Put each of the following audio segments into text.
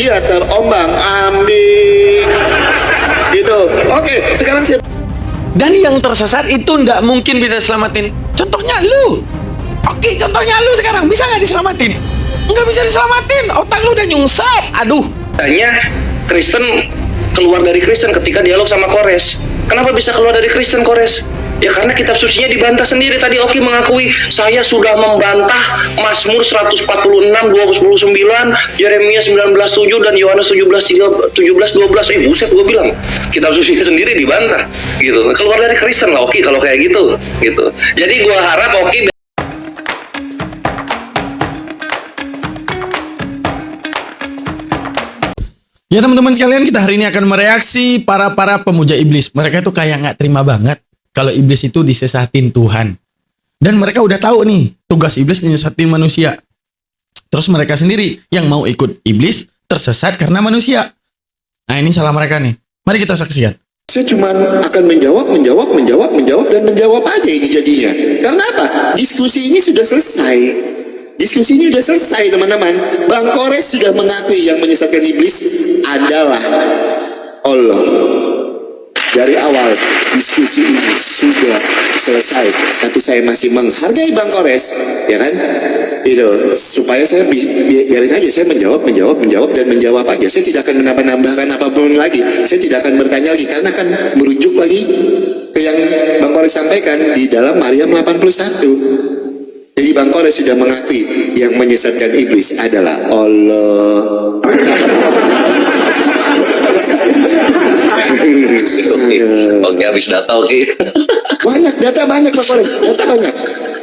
dia terombang-ambing. Gitu. Oke, sekarang saya. Dan yang tersesat itu nggak mungkin bisa selamatin. Contohnya lu. Oke, contohnya lu sekarang bisa nggak diselamatin? Nggak bisa diselamatin. Otak lu udah nyungsep. Aduh. Tanya Kristen keluar dari Kristen ketika dialog sama Kores. Kenapa bisa keluar dari Kristen, Kores? Ya karena kitab sucinya dibantah sendiri. Tadi Oki mengakui, saya sudah membantah Mazmur 146, 29, Yeremia 19:7 dan Yohanes 17:12. Buset, gue bilang kitab sucinya sendiri dibantah gitu. Keluar dari Kristen lah Oki kalau kayak gitu. Jadi gue harap Oki. Ya teman-teman sekalian, kita hari ini akan mereaksi para pemuja iblis. Mereka tuh kayak nggak terima banget kalau iblis itu disesatin Tuhan. Dan mereka udah tahu nih, tugas iblis menyesatin manusia. Terus mereka sendiri yang mau ikut iblis tersesat karena manusia. Nah ini salah mereka nih. Mari kita saksikan. Saya cuma akan menjawab dan menjawab aja ini jadinya. Karena apa? Diskusi ini sudah selesai. Diskusi ini sudah selesai, teman-teman. Bang Kores sudah mengakui yang menyesatkan iblis adalah Allah. Dari awal diskusi ini sudah selesai, tapi saya masih menghargai Bang Kores, ya kan? Itu supaya saya biarin aja, saya menjawab dan menjawab aja. Saya tidak akan menambah-nambahkan apapun lagi. Saya tidak akan bertanya lagi karena akan merujuk lagi ke yang Bang Kores sampaikan di dalam Maryam 81. Jadi Bang Kores sudah mengakui yang menyesatkan iblis adalah Allah. Oke, habis data Oke. Data banyak Bang Kores, data banyak.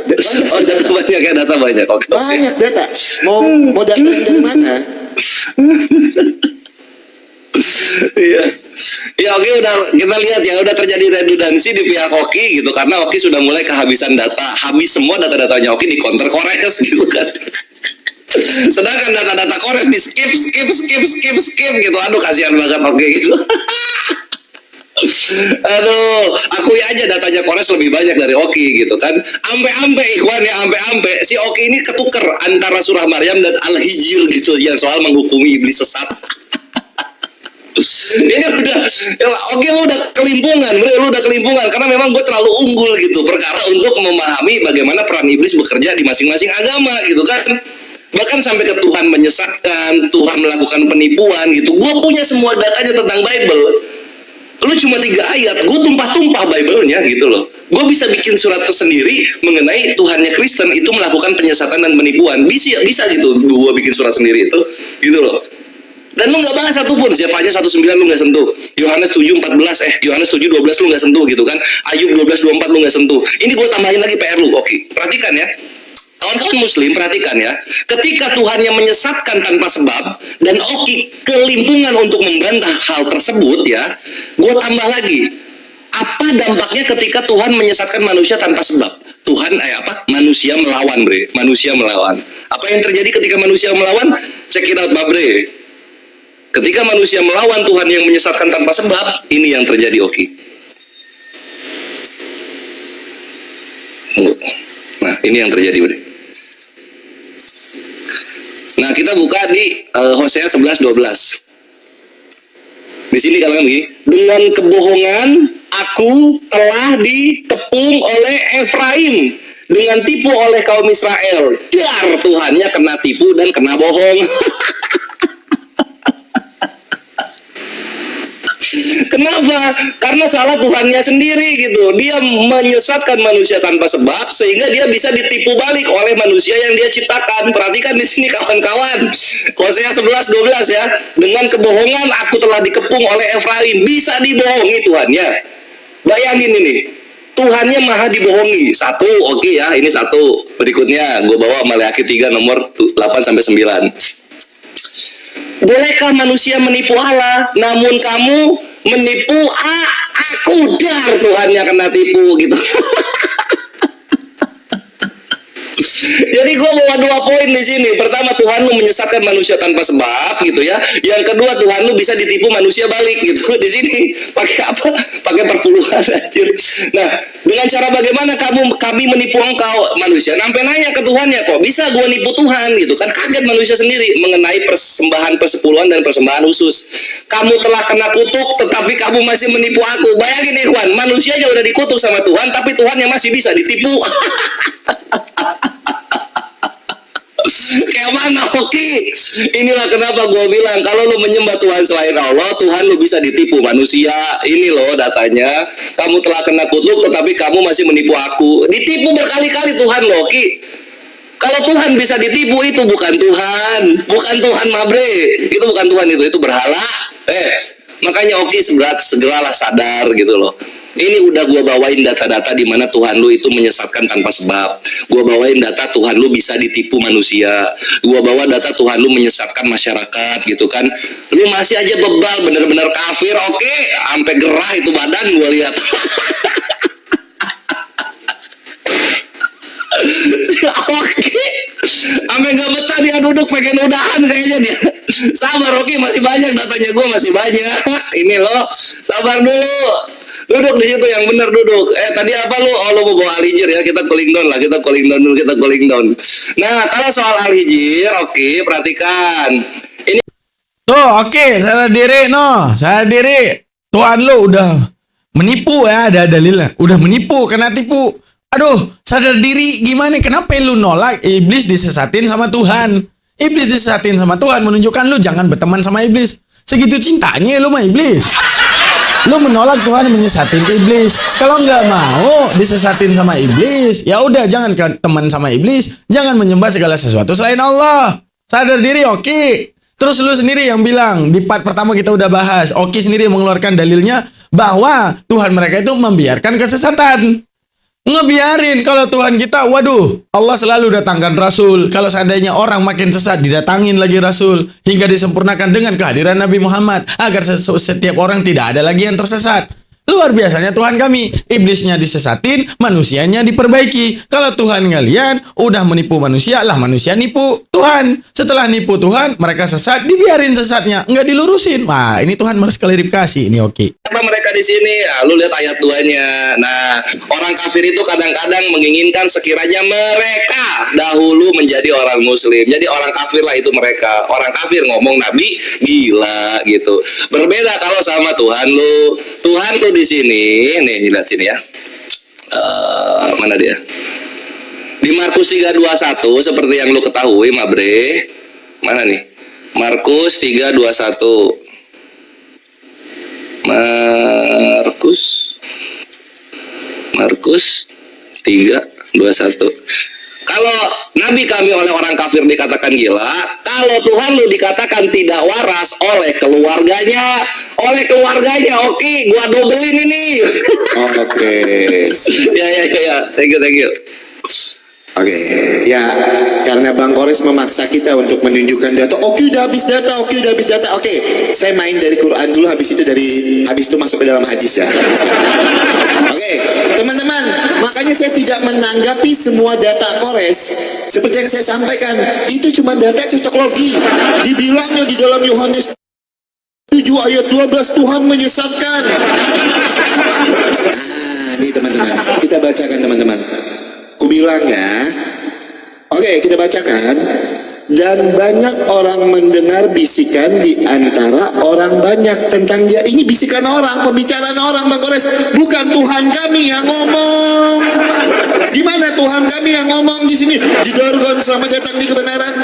Data banyak. Oke. Banyak data. Mau data dari mana? Iya. Ya Oki, udah kita lihat ya, udah terjadi redundansi di pihak Oki gitu, karena Oki sudah mulai kehabisan data, habis semua data-datanya Oki di counter Kores gitu kan. Sedangkan data-data Kores di skip gitu. Aduh, kasihan banget Oki gitu. Aduh, akui aja datanya Kores lebih banyak dari Oki gitu kan. Ampe Ikhwan ya, ampe si Oki ini ketuker antara surah Maryam dan Al-Hijr gitu, yang soal menghukumi iblis sesat. Ini udah, Oke, lu udah kelimpungan, karena memang gue terlalu unggul gitu perkara untuk memahami bagaimana peran iblis bekerja di masing-masing agama gitu kan. Bahkan sampai ke Tuhan menyesatkan, Tuhan melakukan penipuan gitu. Gue punya semua datanya tentang Bible. Lu cuma 3 ayat, gue tumpah-tumpah Bible-nya gitu loh. Gue bisa bikin surat tersendiri mengenai Tuhannya Kristen itu melakukan penyesatan dan penipuan. Bisa gitu, gue bikin surat sendiri itu gitu loh. Dan lu gak bahas satupun. Zefanya 1:9 lu gak sentuh, Yohanes 7:12 Yohanes 7:12 lu gak sentuh gitu kan, Ayub 12:24 lu gak sentuh. Ini gue tambahin lagi PR lu. Oke, perhatikan ya kawan-kawan muslim, perhatikan ya. Ketika Tuhannya menyesatkan tanpa sebab dan Oki kelimpungan untuk membantah hal tersebut ya, gue tambah lagi, apa dampaknya ketika Tuhan menyesatkan manusia tanpa sebab? Manusia melawan, bre. Manusia melawan. Apa yang terjadi ketika manusia melawan? Check it out, Babre. Ketika manusia melawan Tuhan yang menyesatkan tanpa sebab, ini yang terjadi, Oki. Nah, ini yang terjadi, Bre. Nah, kita buka di Hosea 11:12. Di sini kalian begini, dengan kebohongan aku telah dikepung oleh Efraim, dengan tipu oleh kaum Israel. Dar, Tuhannya kena tipu dan kena bohong. Kenapa? Karena salah Tuhannya sendiri gitu. Dia menyesatkan manusia tanpa sebab sehingga dia bisa ditipu balik oleh manusia yang dia ciptakan. Perhatikan di sini kawan-kawan. Hosea 11:12 ya. Dengan kebohongan aku telah dikepung oleh Efraim. Bisa dibohongi Tuhannya. Bayangin ini. Tuhannya maha dibohongi. Satu, oke ya, ini satu. Berikutnya gue bawa Maleakhi 3 nomor 8-9. Bolehkah manusia menipu Allah? Namun kamu menipu aku. Dar, Tuhannya kena tipu gitu. Jadi gue bawa 2 poin di sini. Pertama, Tuhan lu menyesatkan manusia tanpa sebab gitu ya. Yang kedua, Tuhan lu bisa ditipu manusia balik gitu. Di sini pakai apa? Pakai perpuluhan anjir. Nah, dengan cara bagaimana kami menipu engkau manusia? Sampai nanya ke Tuhan ya, kok bisa gue nipu Tuhan gitu kan? Kaget manusia sendiri mengenai persembahan persepuluhan dan persembahan khusus. Kamu telah kena kutuk, tetapi kamu masih menipu aku. Bayangin Ikhwan, manusianya udah dikutuk sama Tuhan, tapi Tuhannya masih bisa ditipu. Kayak mana Oki? Inilah kenapa gue bilang kalau lu menyembah Tuhan selain Allah, Tuhan lu bisa ditipu manusia. Ini loh datanya. Kamu telah kena kutuk tetapi kamu masih menipu aku. Ditipu berkali-kali Tuhan loh Ki. Kalau Tuhan bisa ditipu, itu bukan Tuhan. Bukan Tuhan Mabre. Itu bukan Tuhan, itu berhala. Makanya Oki segeralah sadar gitu loh. Ini udah gue bawain data-data di mana Tuhan lu itu menyesatkan tanpa sebab. Gue bawain data Tuhan lu bisa ditipu manusia. Gue bawa data Tuhan lu menyesatkan masyarakat gitu kan. Lu masih aja bebal, bener-bener kafir. Oke, sampai gerah itu badan gue lihat. Oke, sampai nggak betah dia duduk pengen udahan kayaknya dia. Sabar Oki, masih banyak datanya, gue masih banyak. Ini loh, sabar dulu. Duduk di situ yang benar duduk. Tadi apa lu? Oh, lu mau bawa Al-Hijr ya? Kita cooling down lah, kita cooling down dulu, kita cooling down. Nah, kalau soal Al-Hijr, oke, perhatikan. Ini Tuh, oke, sadar diri, sadar diri. Tuhan lu udah menipu ya, ada dalilnya. Udah menipu, kena tipu. Aduh, sadar diri gimana? Kenapa lu nolak iblis disesatin sama Tuhan? Iblis disesatin sama Tuhan menunjukkan lu jangan berteman sama iblis. Segitu cintanya lu sama iblis. Lu menolak Tuhan menyesatin iblis. Kalau nggak mau disesatin sama iblis, ya udah jangan teman sama iblis, jangan menyembah segala sesuatu selain Allah. Sadar diri, Oki. Terus lu sendiri yang bilang di part pertama kita udah bahas, Oki sendiri mengeluarkan dalilnya bahwa Tuhan mereka itu membiarkan kesesatan. Ngebiarin. Kalau Tuhan kita, waduh, Allah selalu datangkan Rasul. Kalau seandainya orang makin sesat, didatangin lagi Rasul hingga disempurnakan dengan kehadiran Nabi Muhammad agar setiap orang tidak ada lagi yang tersesat. Luar biasanya Tuhan kami. Iblisnya disesatin, manusianya diperbaiki. Kalau Tuhan kalian udah menipu manusia, lah manusia nipu Tuhan. Setelah nipu Tuhan, mereka sesat, dibiarin sesatnya, nggak dilurusin. Wah, ini Tuhan harus klarifikasi. Ini oke. apa mereka di sini? Lu lihat ayat 2-nya. Nah, orang kafir itu kadang-kadang menginginkan sekiranya mereka dahulu menjadi orang muslim. Jadi orang kafir lah itu mereka. Orang kafir ngomong Nabi gila gitu. Berbeda kalau sama Tuhan lu. Tuhan tuh di sini, nih lihat sini ya. Mana dia? Di Markus 3:21 seperti yang lu ketahui, Mabre. Mana nih? Markus 3:21. Markus 3:21. Kalau Nabi kami oleh orang kafir dikatakan gila, kalau Tuhan lu dikatakan tidak waras oleh keluarganya, oke, gua dobelin ini. Oke. Ya, thank you. Oke, ya karena Bang Kores memaksa kita untuk menunjukkan data. Oke, udah habis data. Oke, saya main dari Quran dulu, habis itu masuk ke dalam hadis ya. Oke, teman-teman, makanya saya tidak menanggapi semua data Kores. Seperti yang saya sampaikan, itu cuma data cocok logi. Dibilangnya di dalam Yohanes 7 ayat 12 Tuhan menyesatkan. Nah, ini teman-teman, kita bacakan teman-teman. Kubilang ya. Oke, kita bacakan. Dan banyak orang mendengar bisikan di antara orang banyak tentang dia. Ini bisikan orang, pembicaraan orang, Bang Kores. Bukan Tuhan kami yang ngomong. Di mana Tuhan kami yang ngomong di sini? Di Dargon, selamat datang di kebenaran.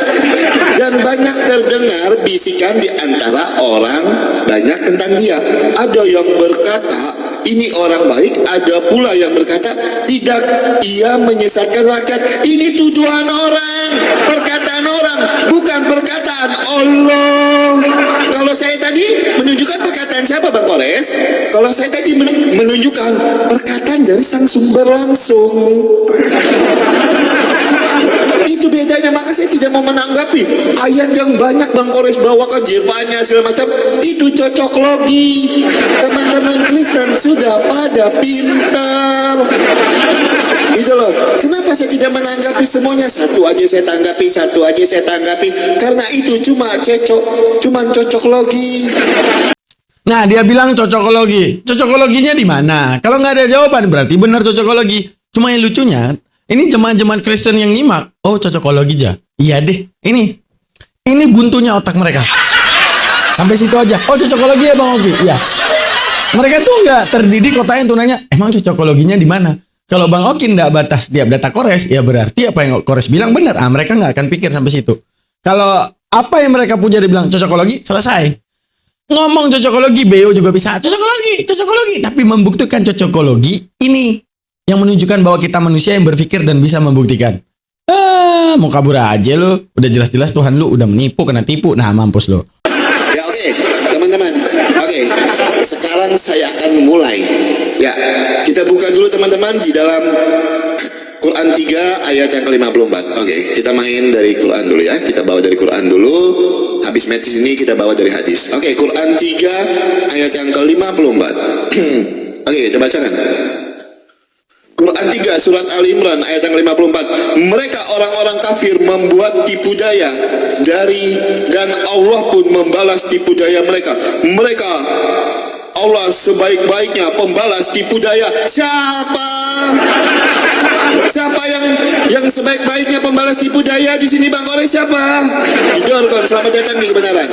Dan banyak terdengar bisikan di antara orang banyak tentang dia. Ada yang berkata, ini orang baik. Ada pula yang berkata, tidak, ia menyesatkan rakyat. Ini tuduhan orang, perkataan orang, bukan perkataan Allah. Kalau saya tadi menunjukkan perkataan siapa, Bang Kores? Kalau saya tadi menunjukkan perkataan dari sang sumber langsung. Itu bedanya, maka saya tidak mau menanggapi ayat yang banyak Bang Kores bawa ke Jevanya segala macam. Itu cocok logi. Teman-teman Kristen sudah pada pintar. Itu loh. Kenapa saya tidak menanggapi semuanya? Satu aja saya tanggapi, satu aja saya tanggapi. Karena itu cuman cocok logi. Nah, dia bilang cocokologi. Cocokologinya di mana? Kalau nggak ada jawaban berarti benar cocokologi. Cuma yang lucunya, ini jemaat-jemaat Kristen yang nyimak. Oh, cocokologi aja. Iya deh. Ini buntunya otak mereka. Sampai situ aja. Oh, cocokologi ya Bang Oki. Iya. Mereka tuh nggak terdidik otaknya untuk nanya, emang cocokologinya di mana? Kalau Bang Oki nggak batas tiap data Kores, ya berarti apa yang Kores bilang benar. Mereka nggak akan pikir sampai situ. Kalau apa yang mereka punya dibilang cocokologi, selesai. Ngomong cocokologi, BO juga bisa cocokologi. Tapi membuktikan cocokologi ini yang menunjukkan bahwa kita manusia yang berpikir dan bisa membuktikan. Mau kabur aja lo. Udah jelas-jelas Tuhan lu udah menipu, kena tipu. Nah, mampus lo. Ya oke, teman-teman. Oke, sekarang saya akan mulai. Ya, kita buka dulu teman-teman di dalam Quran 3 ayat yang ke-54. Oke, kita main dari Quran dulu ya. Kita bawa dari Quran dulu. Habis metis ini kita bawa dari hadis. Oke, Quran 3 ayat yang ke-54. Oke, kita bacakan. Quran 3 surat Ali Imran ayat yang ke-54. Mereka orang-orang kafir membuat tipu daya dan Allah pun membalas tipu daya mereka. Mereka Allah sebaik-baiknya pembalas tipu daya. Siapa yang sebaik-baiknya pembalas tipu daya di sini Bang Kores? Siapa? Jujur kon, selamat datang di kebenaran.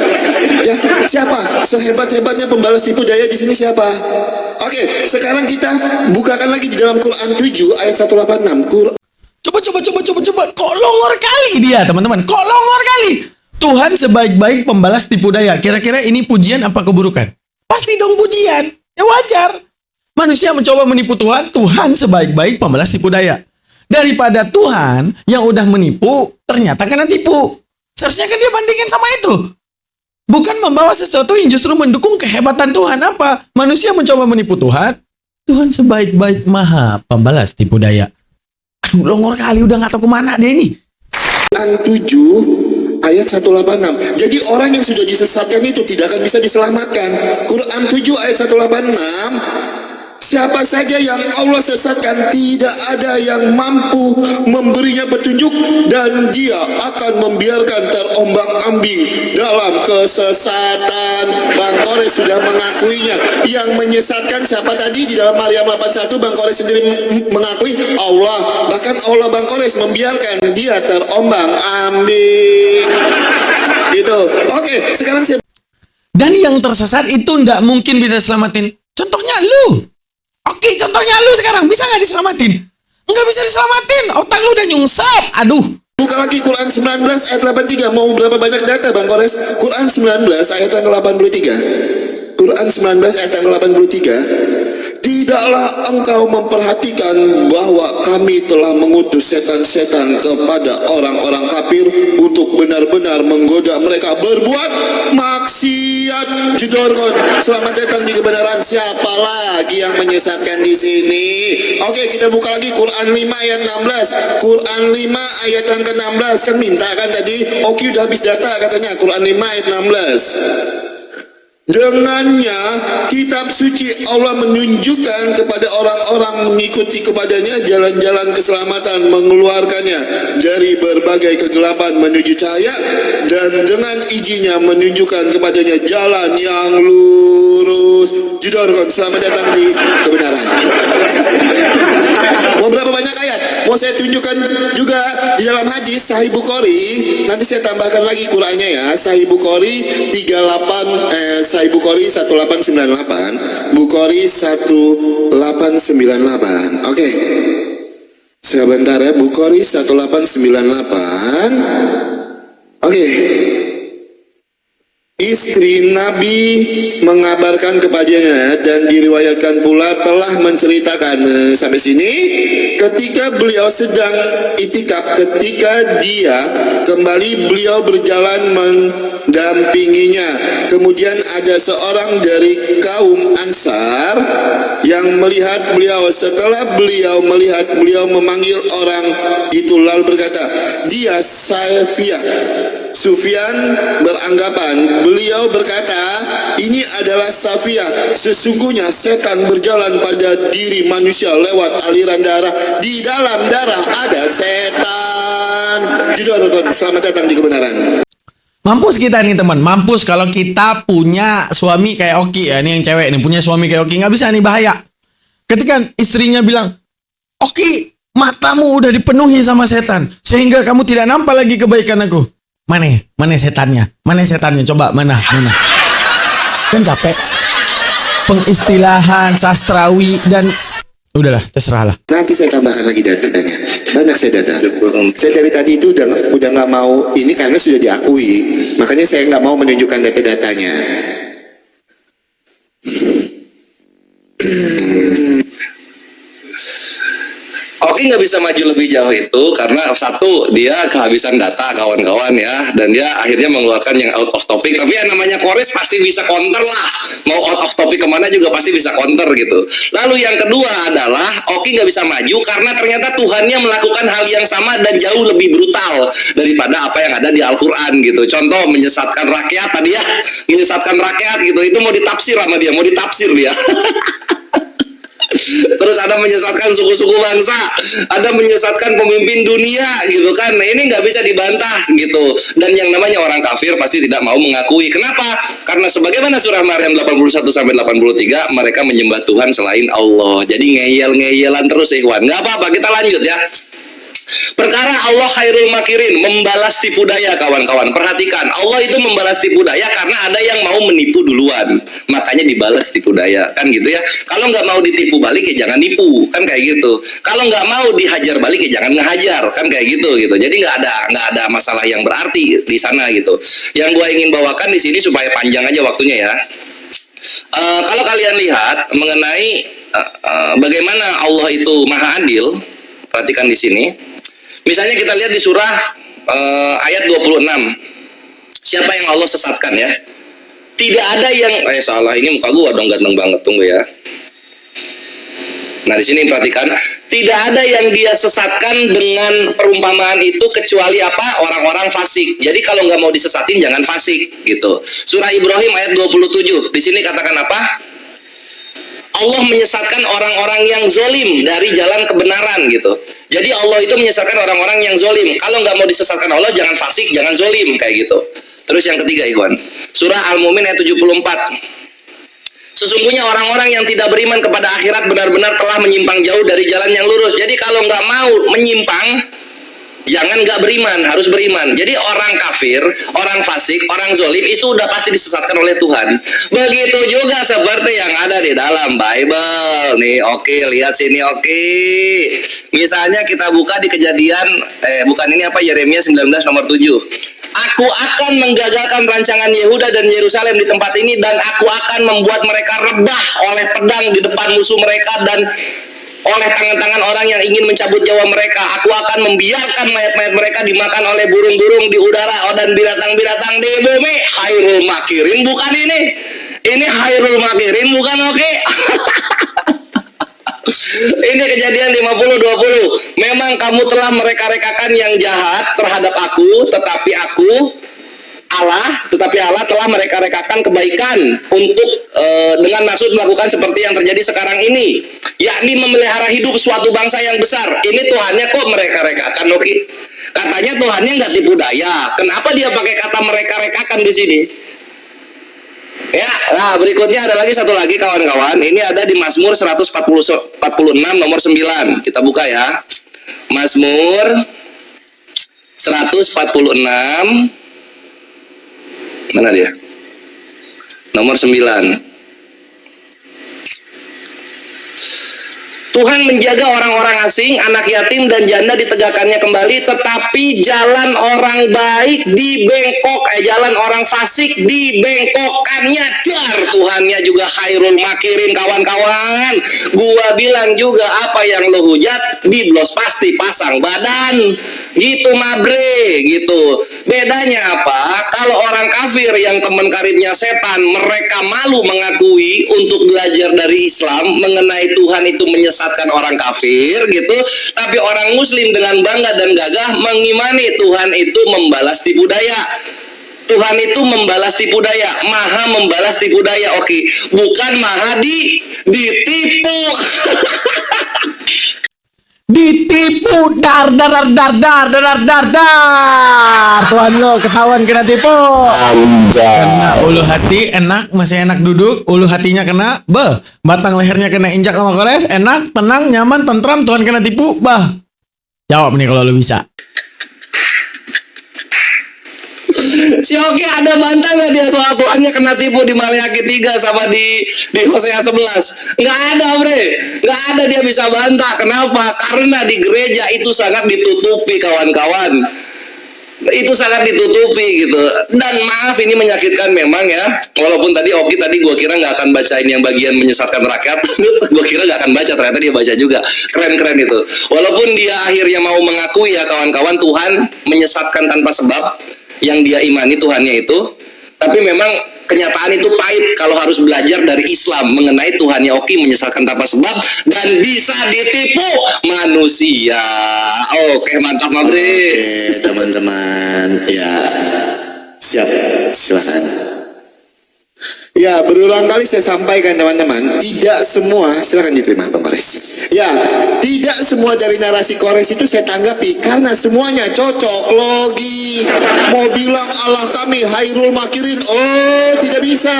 Ya, siapa? Sehebat-hebatnya pembalas tipu daya di sini siapa? Oke, sekarang kita bukakan lagi di dalam Quran 7 ayat 186. Coba. Kok longor kali dia, teman-teman? Kok longor kali? Tuhan sebaik-baik pembalas tipu daya. Kira-kira ini pujian apa keburukan? Pasti dong pujian. Ya wajar. Manusia mencoba menipu Tuhan, Tuhan sebaik-baik pembalas tipu daya. Daripada Tuhan yang udah menipu, ternyata kena tipu. Seharusnya kan dia bandingin sama itu. Bukan membawa sesuatu yang justru mendukung kehebatan Tuhan. Apa? Manusia mencoba menipu Tuhan, Tuhan sebaik-baik maha pembalas tipu daya. Aduh, longor kali, udah gak tahu kemana dia ini. Quran 7 ayat 186. Jadi orang yang sudah disesatkan itu tidak akan bisa diselamatkan. Quran 7 ayat 186. Siapa saja yang Allah sesatkan, tidak ada yang mampu memberinya petunjuk, dan dia akan membiarkan terombang-ambing dalam kesesatan. Bang Kores sudah mengakuinya. Yang menyesatkan siapa tadi di dalam Maryam 81? Bang Kores sendiri mengakui Allah. Bahkan Allah Bang Kores membiarkan dia terombang-ambing. Itu. Oke, sekarang saya. Dan yang tersesat itu nggak mungkin bisa selamatin. Contohnya lu. Oke, contohnya lu sekarang bisa nggak diselamatin? Nggak bisa diselamatin. Otak lu udah nyungsep. Aduh. Buka lagi Quran 19 ayat 83. Mau berapa banyak data Bang Kores? Quran 19 ayat yang ke-83. Quran 19 ayat yang ke-83. Tidaklah engkau memperhatikan bahwa kami telah mengutus setan-setan kepada orang-orang kafir untuk benar-benar menggoda mereka berbuat maksiat. Jedorkon, selamat datang di kebenaran. Siapa lagi yang menyesatkan di sini? Oke, kita buka lagi Quran 5 ayat 16. Quran 5 ayat yang ke-16. Kan minta kan tadi? Oke, udah habis data katanya. Quran 5 ayat 16. Dengannya kitab suci Allah menunjukkan kepada orang-orang mengikuti kepadanya jalan-jalan keselamatan, mengeluarkannya dari berbagai kegelapan menuju cahaya, dan dengan izinnya menunjukkan kepadanya jalan yang lurus. Jedorkon, selamat datang di kebenaran. Mau berapa banyak ayat? Mau saya tunjukkan juga di dalam hadis Sahih Bukhari. Nanti saya tambahkan lagi Qurannya ya. Sahih Bukhari Sahih Bukhari 1898, Bukhari 1898. Oke. Sebentar ya, Bukhari 1898. Oke. Istri Nabi mengabarkan kepadanya dan diriwayatkan pula telah menceritakan sampai sini ketika beliau sedang itikaf, ketika dia kembali beliau berjalan mendampinginya. Kemudian ada seorang dari kaum Ansar yang melihat beliau. Setelah beliau melihat, beliau memanggil orang itu lalu berkata, "Dia Saifiyah." Sufyan beranggapan, beliau berkata, ini adalah Safiyah. Sesungguhnya setan berjalan pada diri manusia lewat aliran darah. Di dalam darah ada setan. Judul, selamat datang di kebenaran. Mampus kita nih teman, mampus kalau kita punya suami kayak Oki ya. Ini yang cewek nih, punya suami kayak Oki. Nggak bisa nih, bahaya. Ketika istrinya bilang, Oki, matamu udah dipenuhi sama setan, sehingga kamu tidak nampak lagi kebaikan aku. Mana setannya? Mana setannya? Coba, mana? Kan capek. Pengistilahan, sastrawi, dan udahlah, terserahlah. Nanti saya tambahkan lagi datanya. Banyak saya data. Saya dari tadi itu udah nggak mau ini karena sudah diakui. Makanya saya nggak mau menunjukkan data-datanya. Oki nggak bisa maju lebih jauh itu karena satu, dia kehabisan data kawan-kawan ya, dan dia akhirnya mengeluarkan yang out of topic. Tapi yang namanya Kores pasti bisa counter lah, mau out of topic kemana juga pasti bisa counter gitu. Lalu yang kedua adalah Oki nggak bisa maju karena ternyata Tuhannya melakukan hal yang sama dan jauh lebih brutal daripada apa yang ada di Al-Quran gitu. Contoh, menyesatkan rakyat tadi ya, menyesatkan rakyat gitu, itu mau ditafsir sama dia, mau ditafsir dia. Terus ada menyesatkan suku-suku bangsa, ada menyesatkan pemimpin dunia gitu kan. Nah, ini nggak bisa dibantah gitu. Dan yang namanya orang kafir pasti tidak mau mengakui. Kenapa? Karena sebagaimana surah Maryam 81-83, mereka menyembah Tuhan selain Allah. Jadi ngeyel-ngeyelan terus ikhwan. Nggak apa-apa, kita lanjut ya. Perkara Allah khairul makirin, membalas tipu daya kawan-kawan. Perhatikan, Allah itu membalas tipu daya karena ada yang mau menipu duluan, makanya dibalas tipu daya, kan gitu ya. Kalau nggak mau ditipu balik ya jangan nipu, kan kayak gitu. Kalau nggak mau dihajar balik ya jangan ngehajar, kan kayak gitu. Jadi nggak ada masalah yang berarti di sana gitu. Yang gua ingin bawakan di sini supaya panjang aja waktunya ya. Kalau kalian lihat mengenai bagaimana Allah itu maha adil, perhatikan di sini. Misalnya kita lihat di surah ayat 26. Siapa yang Allah sesatkan ya? Tidak ada yang salah, ini muka gua dong ganteng banget, tunggu ya. Nah, di sini perhatikan, tidak ada yang dia sesatkan dengan perumpamaan itu kecuali apa? Orang-orang fasik. Jadi kalau nggak mau disesatin jangan fasik gitu. Surah Ibrahim ayat 27. Di sini katakan apa? Allah menyesatkan orang-orang yang zolim dari jalan kebenaran gitu. Jadi Allah itu menyesatkan orang-orang yang zolim. Kalau nggak mau disesatkan Allah, jangan fasik, jangan zolim kayak gitu. Terus yang ketiga, ikhwan, surah Al-Mu'min ayat 74. Sesungguhnya orang-orang yang tidak beriman kepada akhirat benar-benar telah menyimpang jauh dari jalan yang lurus. Jadi kalau nggak mau menyimpang, jangan nggak beriman, harus beriman. Jadi orang kafir, orang fasik, orang zolim itu udah pasti disesatkan oleh Tuhan. Begitu juga seperti yang ada di dalam Bible. Nih, oke, lihat sini, oke. Misalnya kita buka di Kejadian, Yeremia 19 nomor 7. Aku akan menggagalkan rancangan Yehuda dan Yerusalem di tempat ini, dan aku akan membuat mereka rebah oleh pedang di depan musuh mereka dan oleh tangan-tangan orang yang ingin mencabut nyawa mereka. Aku akan membiarkan mayat-mayat mereka dimakan oleh burung-burung di udara dan binatang-binatang di bumi. Khairul makirin bukan ini? Ini khairul makirin bukan, oke? Ini Kejadian 50-20. Memang kamu telah mereka-rekakan yang jahat terhadap aku, tetapi Allah telah mereka-rekakan kebaikan untuk dengan maksud melakukan seperti yang terjadi sekarang ini, yakni memelihara hidup suatu bangsa yang besar. Ini Tuhannya kok mereka-rekakan, oke? Katanya Tuhannya nggak tipu daya. Kenapa dia pakai kata mereka-rekakan di sini? Ya, nah berikutnya ada lagi satu lagi kawan-kawan. Ini ada di Mazmur 146 nomor 9. Kita buka ya. Mazmur 146. Mana dia? Nomor 9. Tuhan menjaga orang-orang asing, anak yatim dan janda ditegakkannya kembali, tetapi jalan orang baik dibengkok, jalan orang fasik dibengkokkannya. benar Tuhannya juga khairul makirin kawan-kawan. Gua bilang juga apa yang lo hujat biblos pasti pasang badan gitu mabre gitu. Bedanya apa? Kalau orang kafir yang teman karibnya setan, mereka malu mengakui untuk belajar dari Islam mengenai Tuhan itu menyesatkan orang kafir gitu. Tapi orang muslim dengan bangga dan gagah mengimani Tuhan itu membalas tipu daya. Tuhan itu membalas tipu daya, maha membalas tipu daya. Oke, bukan maha ditipu. Ditipu, dar. Tuhan lo ketahuan kena tipu. Kena ulu hati enak, masih enak duduk. Ulu hatinya kena, batang lehernya kena injak sama kores, enak, tenang, nyaman, tentram. Tuhan kena tipu, jawab nih kalau lo bisa. Si Oki ada bantah nggak dia soal Tuhannya kena tipu di Maleakhi 3 sama di Hosea 11? Nggak ada, bre. Nggak ada dia bisa bantah. Kenapa? Karena di gereja itu sangat ditutupi, kawan-kawan. Itu sangat ditutupi gitu. Dan maaf ini menyakitkan memang ya. Walaupun tadi Oki gue kira nggak akan bacain yang bagian menyesatkan rakyat. Gue kira nggak akan baca, ternyata dia baca juga. Keren itu. Walaupun dia akhirnya mau mengakui ya kawan-kawan, Tuhan menyesatkan tanpa sebab yang dia imani Tuhannya itu, tapi memang kenyataan itu pahit kalau harus belajar dari Islam mengenai Tuhannya Oki menyesatkan tanpa sebab dan bisa ditipu manusia. Oke, mantap Mabre. Oke, teman-teman, ya siap, silakan. Ya, berulang kali saya sampaikan teman-teman, tidak semua, silakan diterima Bang Kores. Ya, tidak semua dari narasi Kores itu saya tanggapi karena semuanya cocok logi. Mau bilang Allah kami Hairul Makirin, oh tidak bisa.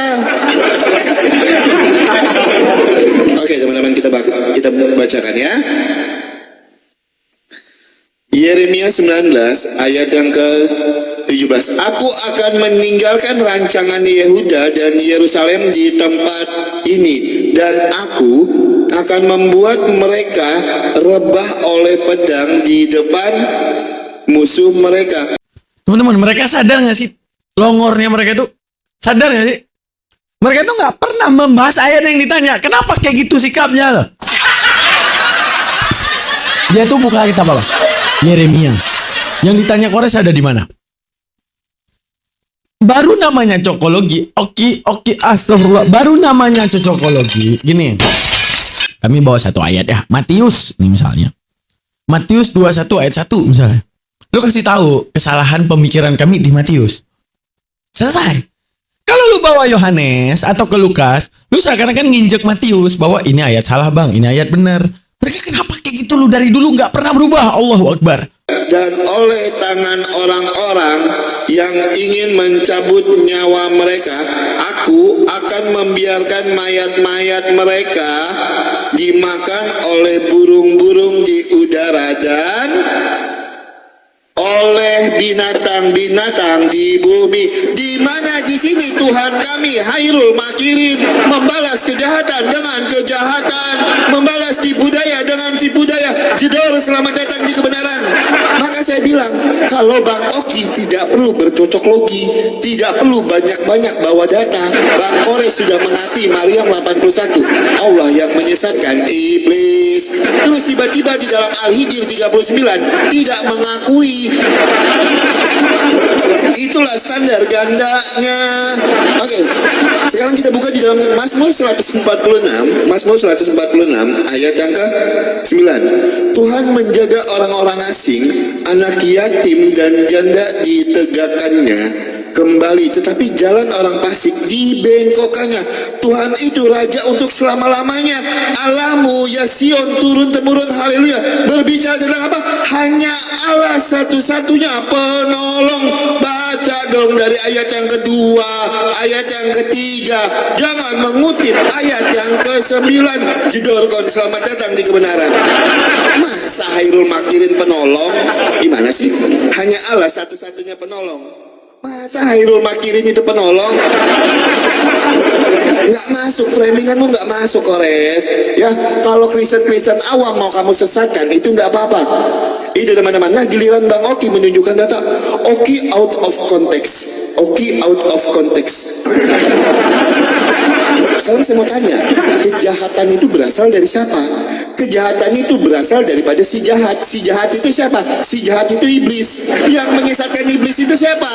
Oke teman-teman, kita bacakan ya. Yeremia 19 ayat yang ke-17. Aku akan meninggalkan rancangan Yehuda dan Yerusalem di tempat ini, dan aku akan membuat mereka rebah oleh pedang di depan musuh mereka. Teman-teman, mereka sadar gak sih longornya mereka itu? Sadar gak sih? Mereka itu gak pernah membahas ayat yang ditanya. Kenapa kayak gitu sikapnya loh? Dia tuh buka kitab apa? Yeremia. Yang ditanya Kores ada di mana? Baru namanya cocokologi. Oki, astagfirullah. Baru namanya cocokologi. Gini. Kami bawa satu ayat ya. Matius nih misalnya. Matius 21 ayat 1 misalnya. Lu kasih tahu kesalahan pemikiran kami di Matius. Selesai. Kalau lu bawa Yohanes atau ke Lukas, lu seakan-akan nginjek Matius bahwa ini ayat salah bang, ini ayat benar. Mereka kenapa kayak gitu, lu dari dulu nggak pernah berubah? Allahu Akbar. Dan oleh tangan orang-orang yang ingin mencabut nyawa mereka, aku akan membiarkan mayat-mayat mereka dimakan oleh burung-burung di udara dan oleh binatang-binatang di bumi. Di mana di sini Tuhan kami Hairul Makirin membalas kejahatan dengan kejahatan, membalas tipu daya dengan tipu daya. Jedor, selamat datang di kebenaran. Maka saya bilang, kalau Bang Oki tidak perlu bercocok logi, tidak perlu banyak-banyak bawa data. Bang Kores sudah mengakui Maryam 81, Allah yang menyesatkan iblis. Terus tiba-tiba di dalam Al-Hijr 39 tidak mengakui. Itulah standar gandanya. Oke, sekarang kita buka di dalam Mazmur 146. Mazmur 146 ayat yang ke-9. Tuhan menjaga orang-orang asing, anak yatim dan janda ditegakkannya kembali, tetapi jalan orang fasik dibengkokkannya. Tuhan itu raja untuk selama-lamanya. Alamu ya Sion turun temurun, haleluya. Berbicara tentang apa? Hanya Allah satu-satunya penolong. Baca dong dari ayat yang kedua, ayat yang ketiga. Jangan mengutip ayat yang ke-9. Jedor kon, selamat datang di kebenaran. Masa Hairul Makirin penolong? Gimana sih? Hanya Allah satu-satunya penolong. Masa Hairul Makirin itu penolong? Nggak masuk, framinganmu nggak masuk, Kores. Ya, kalau Kristen-Kristen awam mau kamu sesatkan, itu nggak apa-apa. Itu teman-teman. Nah, giliran Bang Oki menunjukkan data. Oki out of context. Oki out of context. sekarang saya mau tanya, kejahatan itu berasal dari siapa? Kejahatan itu berasal daripada si jahat. Si jahat itu siapa? Si jahat itu iblis. Yang menyesatkan iblis itu siapa?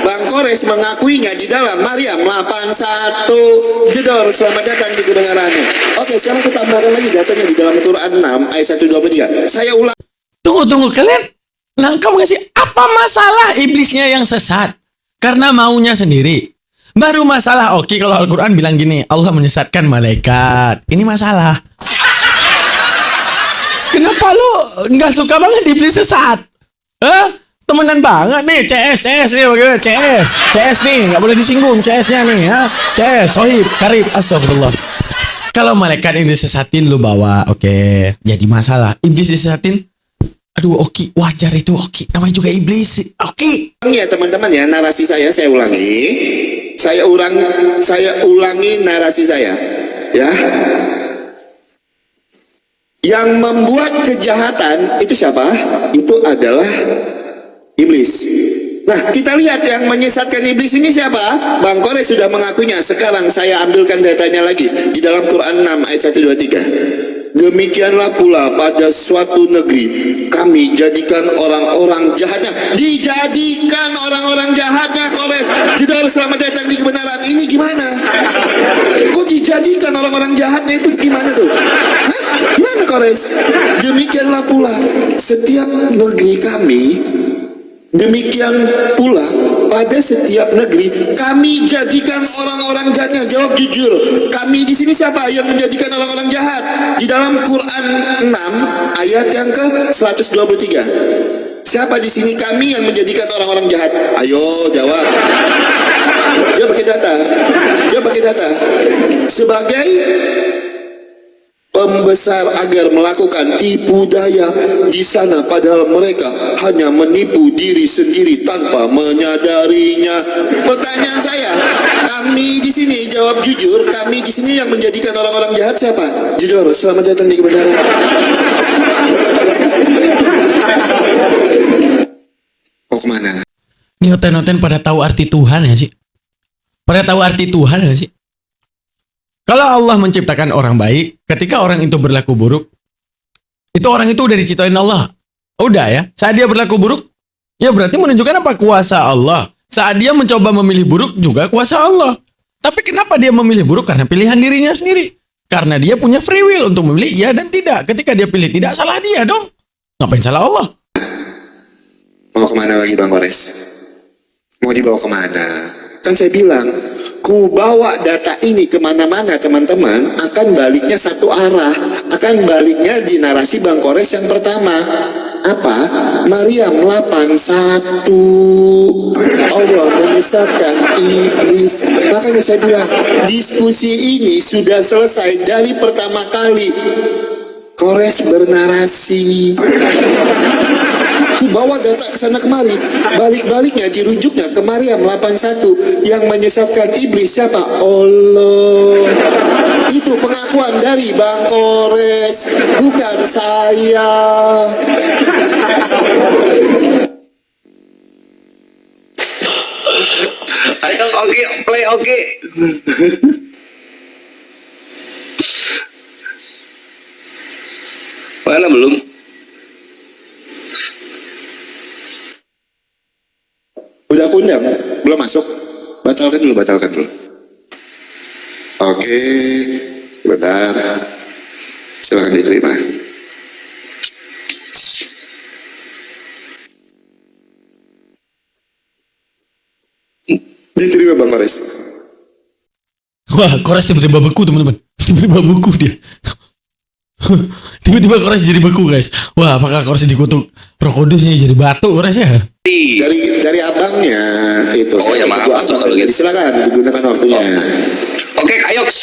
Bang Kores mengakuinya di dalam Maryam 81. Jedor, selamat datang di kebenarannya. Oke, sekarang aku tambahkan lagi datanya di dalam Quran 6 ayat 123. Saya ulang. Tunggu, kalian nangkap gak sih? Apa masalah iblisnya yang sesat? Karena maunya sendiri. Baru masalah, oke, kalau Al-Quran bilang gini, Allah menyesatkan malaikat. Ini masalah. Kenapa lu nggak suka banget iblis sesat? Hah? Temenan banget nih, CS nih, bagaimana? CS nih, nggak boleh disinggung CS-nya nih, ha? CS, sohib, karib, astagfirullah. Kalau malaikat ini disesatin lu bawa, oke, jadi masalah. Iblis disesatin, aduh, oke, wajar itu, oke, namanya juga iblis, oke. Ya teman-teman ya, narasi saya ulangi. Saya ulangi narasi saya. Ya. Yang membuat kejahatan itu siapa? Itu adalah iblis. Nah, kita lihat yang menyesatkan iblis ini siapa? Bang Kore sudah mengakuinya. Sekarang saya ambilkan datanya lagi di dalam Quran 6 ayat 123. Demikianlah pula pada suatu negeri kami jadikan orang-orang jahatnya. Dijadikan orang-orang jahatnya, Kores. Jedor, selamat datang di kebenaran. Ini gimana? Kok dijadikan orang-orang jahatnya itu gimana tuh? Hah? Gimana, Kores? Demikianlah pula setiap negeri kami. Demikian pula pada setiap negeri kami jadikan orang-orang jahatnya. Jawab jujur. Kami di sini siapa yang menjadikan orang-orang jahat? Di dalam Quran 6 ayat yang ke 123. Siapa di sini kami yang menjadikan orang-orang jahat? Ayo jawab. Dia pakai data. Sebagai pembesar agar melakukan tipu daya di sana, padahal mereka hanya menipu diri sendiri tanpa menyadarinya. Pertanyaan saya, kami di sini jawab jujur, kami di sini yang menjadikan orang-orang jahat siapa? Jujur, selamat datang di kebenaran. Mau kemana? Ini hoten-hoten pada tahu arti Tuhan ya sih? Pada tahu arti Tuhan ya sih? Kalau Allah menciptakan orang baik, ketika orang itu berlaku buruk, itu orang itu udah diciptain Allah. Udah ya, saat dia berlaku buruk, ya berarti menunjukkan apa? Kuasa Allah. Saat dia mencoba memilih buruk, juga kuasa Allah. Tapi kenapa dia memilih buruk? Karena pilihan dirinya sendiri. Karena dia punya free will untuk memilih iya dan tidak. Ketika dia pilih tidak, salah dia dong. Ngapain salah Allah? Mau kemana lagi Bang Kores? Mau dibawa kemana? Kan saya bilang, ku bawa data ini kemana-mana teman-teman, akan baliknya satu arah. Akan baliknya di narasi Bang Kores yang pertama. Apa? Maryam 81. Allah menyesatkan iblis. Makanya saya bilang, diskusi ini sudah selesai dari pertama kali Kores bernarasi. Ku bawa data ke sana kemari, balik-baliknya dirujuknya ke Maryam 81. Yang menyesatkan iblis siapa? Allah. Itu pengakuan dari Bang Kores, bukan saya. Ayo oke, play oke. Mana belum? Udah aku undang? Belum masuk? Batalkan dulu. Oke, sebentar. Silakan diterima. Diterima Bang Kores. Wah, Kores tiba-tiba beku teman-teman. Tiba-tiba beku dia. Tiba-tiba Kores jadi beku guys. Wah, apakah Kores dikutuk Roh Kudus ini jadi batu Kores ya? Dari abangnya itu. Oh ya maaf kalau gitu. Silakan digunakan waktunya. Oke, Kayoks.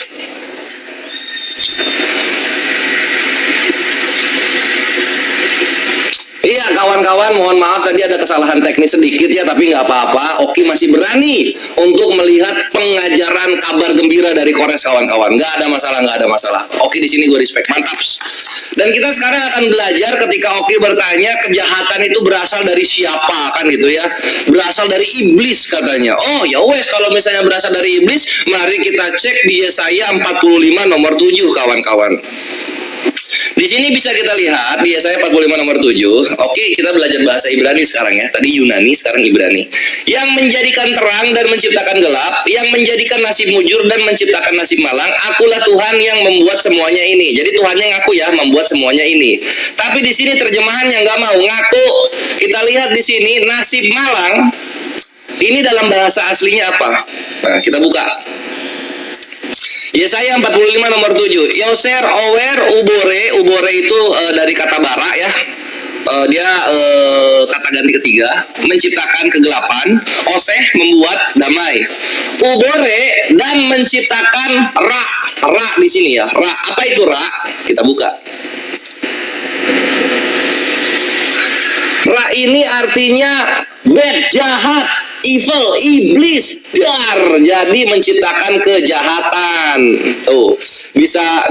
Iya, Ya kawan-kawan, mohon maaf tadi ada kesalahan teknis sedikit ya, tapi nggak apa-apa. Oki masih berani untuk melihat pengajaran kabar gembira dari Kores kawan-kawan. Nggak ada masalah, nggak ada masalah. Oki di sini gue respect, mantap. Dan kita sekarang akan belajar ketika Oki bertanya kejahatan itu berasal dari siapa kan gitu ya? Berasal dari iblis katanya. Oh ya wes, kalau misalnya berasal dari iblis, mari kita cek di Yesaya 45 nomor 7 kawan-kawan. Di sini bisa kita lihat di Yesaya 45 nomor 7. Oke, kita belajar bahasa Ibrani sekarang ya. Tadi Yunani, sekarang Ibrani. Yang menjadikan terang dan menciptakan gelap, yang menjadikan nasib mujur dan menciptakan nasib malang, akulah Tuhan yang membuat semuanya ini. Jadi Tuhannya ngaku ya, membuat semuanya ini. Tapi di sini terjemahan yang nggak mau ngaku. Kita lihat di sini nasib malang. Ini dalam bahasa aslinya apa? Nah, kita buka. Yesaya 45 nomor 7. Yoser, Ower, Ubore itu dari kata bara ya. Dia kata ganti ketiga, menciptakan kegelapan. Oseh membuat damai. Ubore dan menciptakan ra. Ra di sini ya. Ra. Apa itu ra? Kita buka. Ra ini artinya bad, jahat, evil, iblis, dar. Jadi menciptakan kejahatan. Tuh, bisa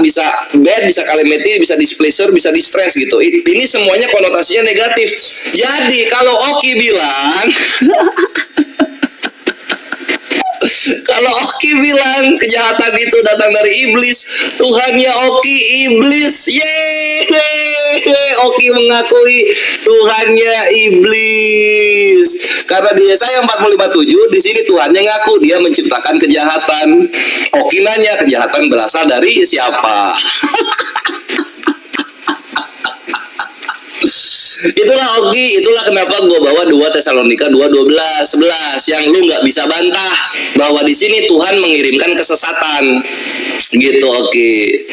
bad, bisa calamity, bisa displeasure, bisa distress gitu. Ini semuanya konotasinya negatif. Jadi kalau Oki bilang kalau Oki bilang kejahatan itu datang dari iblis, Tuhannya Oki iblis. Yeay, Oki mengakui Tuhannya iblis. Karena di Yesaya 45:7 di sini Tuhannya ngaku dia menciptakan kejahatan. Oki nanya kejahatan berasal dari siapa? Itulah Oki, itulah kenapa gue bawa 2 Tesalonika 2:12-11 yang lu nggak bisa bantah bahwa di sini Tuhan mengirimkan kesesatan, gitu Oki.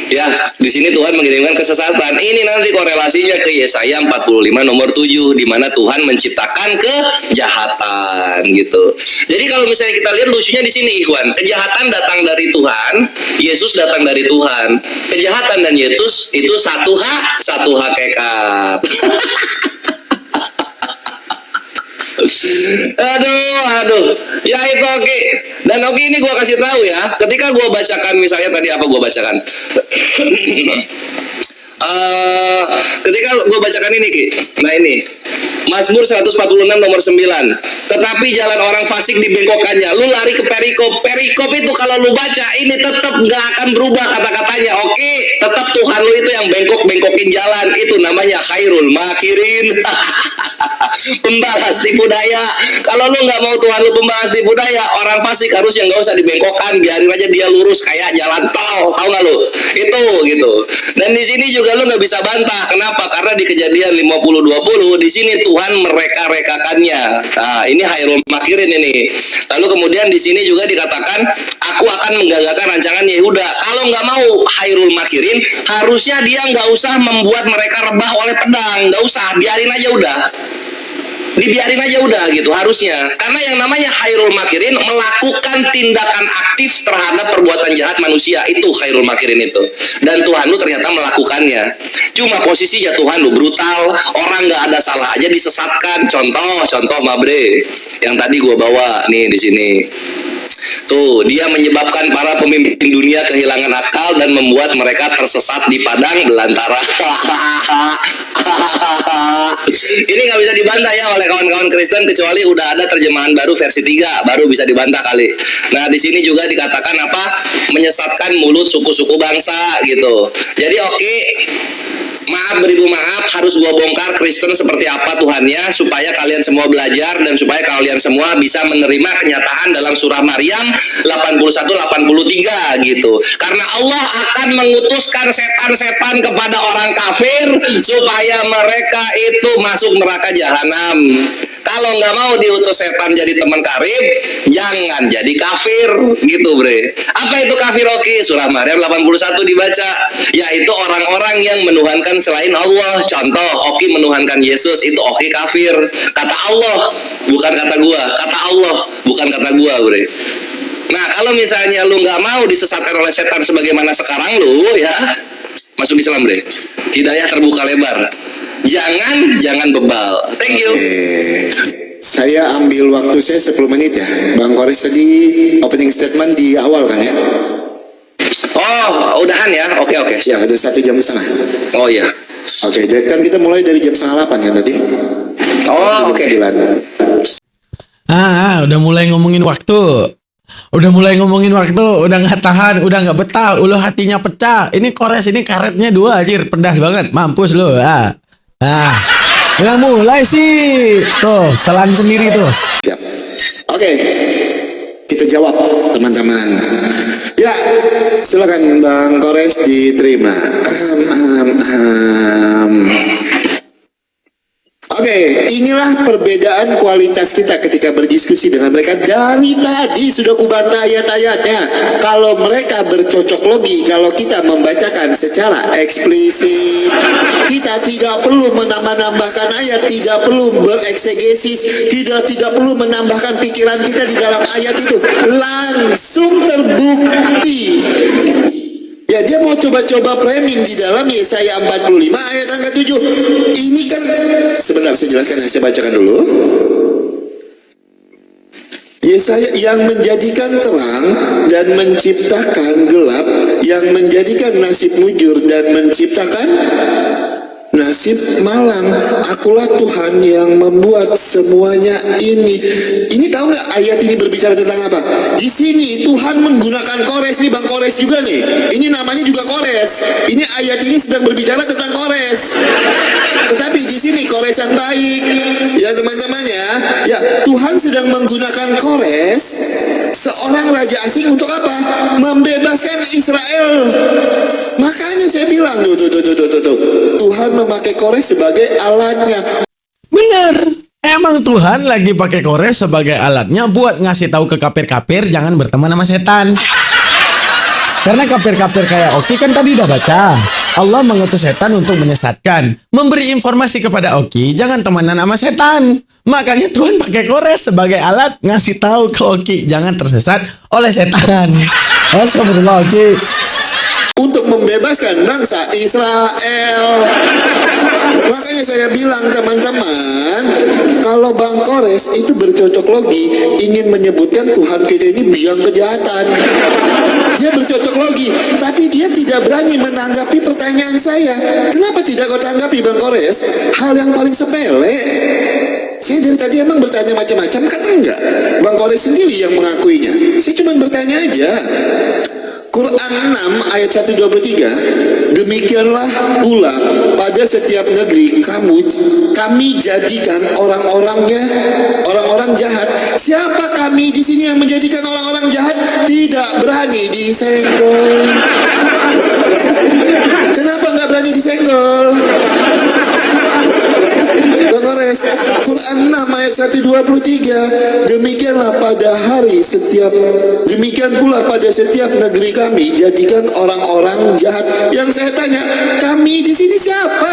Ya, di sini Tuhan mengirimkan kesesatan. Ini nanti korelasinya ke Yesaya 45 nomor 7 di mana Tuhan menciptakan kejahatan gitu. Jadi kalau misalnya kita lihat lucunya di sini Ikhwan, kejahatan datang dari Tuhan, Yesus datang dari Tuhan. Kejahatan dan Yesus itu satu hakikat. Aduh. Ya itu Oki. Dan Oki ini gue kasih tahu ya. Ketika gue bacakan misalnya tadi apa gue bacakan. Ketika gue bacakan ini Ki. Nah ini Mazmur 146 nomor 9. Tetapi jalan orang fasik dibengkokkannya. Lu lari ke perikop. Perikop itu kalau lu baca ini tetap gak akan berubah kata-katanya. Oke, tetap Tuhan lu itu yang bengkok-bengkokin jalan. Itu namanya khairul makirin. Pembalas tipu daya. Kalau lu nggak mau Tuhan lu pembalas tipu daya, orang fasik harus yang nggak usah dibengkokkan, biarin aja dia lurus kayak jalan tol. Tahu nggak lu? Itu gitu. Dan di sini juga lu nggak bisa bantah. Kenapa? Karena di Kejadian 50:20 di sini Tuhan mereka-rekakannya. Nah, ini khairul makirin ini. Lalu kemudian di sini juga dikatakan, aku akan menggagalkan rancangan Yehuda. Kalau nggak mau khairul makirin, harusnya dia nggak usah membuat mereka rebah oleh pedang. Nggak usah, biarin aja udah. Dibiarin aja udah gitu harusnya. Karena yang namanya khairul makirin melakukan tindakan aktif terhadap perbuatan jahat manusia, itu khairul makirin itu. Dan Tuhan lu ternyata melakukannya. Cuma posisinya Tuhan lu brutal, orang nggak ada salah aja disesatkan. Contoh Mabre yang tadi gua bawa nih di sini. Tuh, dia menyebabkan para pemimpin dunia kehilangan akal dan membuat mereka tersesat di padang belantara. Ini nggak bisa dibantah ya oleh kawan-kawan Kristen kecuali udah ada terjemahan baru versi 3 baru bisa dibantah kali. Nah, di sini juga dikatakan apa? Menyesatkan mulut suku-suku bangsa gitu. Jadi oke. Maaf beribu maaf, harus gua bongkar Kristen seperti apa Tuhannya supaya kalian semua belajar dan supaya kalian semua bisa menerima kenyataan dalam surah Maryam 81-83 gitu. Karena Allah akan mengutuskan setan-setan kepada orang kafir supaya mereka itu masuk neraka jahanam. Kalau nggak mau diutus setan jadi teman karib, jangan jadi kafir gitu bre. Apa itu kafir Oki? Surah Maryam 81 dibaca, yaitu orang-orang yang menuhankan selain Allah. Contoh, Oki menuhankan Yesus, itu Oki kafir. Kata Allah, bukan kata gua. Kata Allah, bukan kata gua bre. Nah kalau misalnya lu nggak mau disesatkan oleh setan sebagaimana sekarang lu ya, masuk Islam bre. Hidayah terbuka lebar. jangan bebal. Thank you. Saya ambil waktu saya 10 menit ya. Bang Kores tadi opening statement di awal kan ya? Oh, udahan ya. Oke, Ya, siap. ada 1 jam setengah. Oh iya. Oke, kan kita mulai dari jam 7:30 kan tadi? Oh, oke. 9. Udah mulai ngomongin waktu. Udah nggak tahan, udah nggak betah, ulu hatinya pecah. Ini Kores ini karetnya 2 anjir, pedas banget, mampus lo. Udah mulai sih. Tuh, telan sendiri tuh. Siap. Oke. Kita jawab teman-teman. Ya, silakan Bang Kores diterima. Oke, inilah perbedaan kualitas kita ketika berdiskusi dengan mereka. Dari tadi sudah kubantah ayat-ayatnya. Kalau mereka bercocok logi, kalau kita membacakan secara eksplisit, kita tidak perlu menambah-nambahkan ayat, tidak perlu bereksegesis, tidak perlu menambahkan pikiran kita di dalam ayat itu. Langsung terbukti. Ya, dia mau coba-coba framing di dalam Yesaya 45 ayat angka 7. Ini kan, sebentar saya jelaskan, saya bacakan dulu. Yesaya yang menjadikan terang dan menciptakan gelap, yang menjadikan nasib mujur dan menciptakan nasib malang. Akulah Tuhan yang membuat semuanya ini. Ini tahu nggak ayat ini berbicara tentang apa? Di sini Tuhan menggunakan Kores nih, Bang Kores juga nih. Ini namanya juga Kores. Ini ayat ini sedang berbicara tentang Kores. Tetapi di sini Kores yang baik, ya teman-teman ya. Ya, Tuhan sedang menggunakan Kores, seorang raja asing untuk apa? Membebaskan Israel. Makanya saya bilang tuh. Tuhan memakai Kores sebagai alatnya. Bener. Emang Tuhan lagi pakai Kores sebagai alatnya buat ngasih tahu ke kafir-kafir jangan berteman sama setan. Karena kafir-kafir kayak Oki kan tadi udah baca. Allah mengutus setan untuk menyesatkan, memberi informasi kepada Oki jangan temenan sama setan. Makanya Tuhan pakai Kores sebagai alat ngasih tahu ke Oki jangan tersesat oleh setan. Astagfirullah Oki. Untuk membebaskan bangsa Israel. Makanya saya bilang teman-teman, kalau Bang Kores itu bercocok logi, ingin menyebutkan Tuhan kita ini biang kejahatan. Dia bercocok logi, tapi dia tidak berani menanggapi pertanyaan saya. Kenapa tidak kau tanggapi Bang Kores? Hal yang paling sepele. Saya dari tadi emang bertanya macam-macam kan enggak? Bang Kores sendiri yang mengakuinya. Saya cuma bertanya aja. Quran 6 ayat 123, demikianlah pula pada setiap negeri kami jadikan orang-orang jahat. Siapa kami di sini yang menjadikan orang-orang jahat? Tidak berani disenggol. Kenapa nggak berani disenggol? Bang Kores, Quran 6 ayat 123, demikian pula pada setiap negeri kami jadikan orang-orang jahat. Yang saya tanya, kami di sini siapa?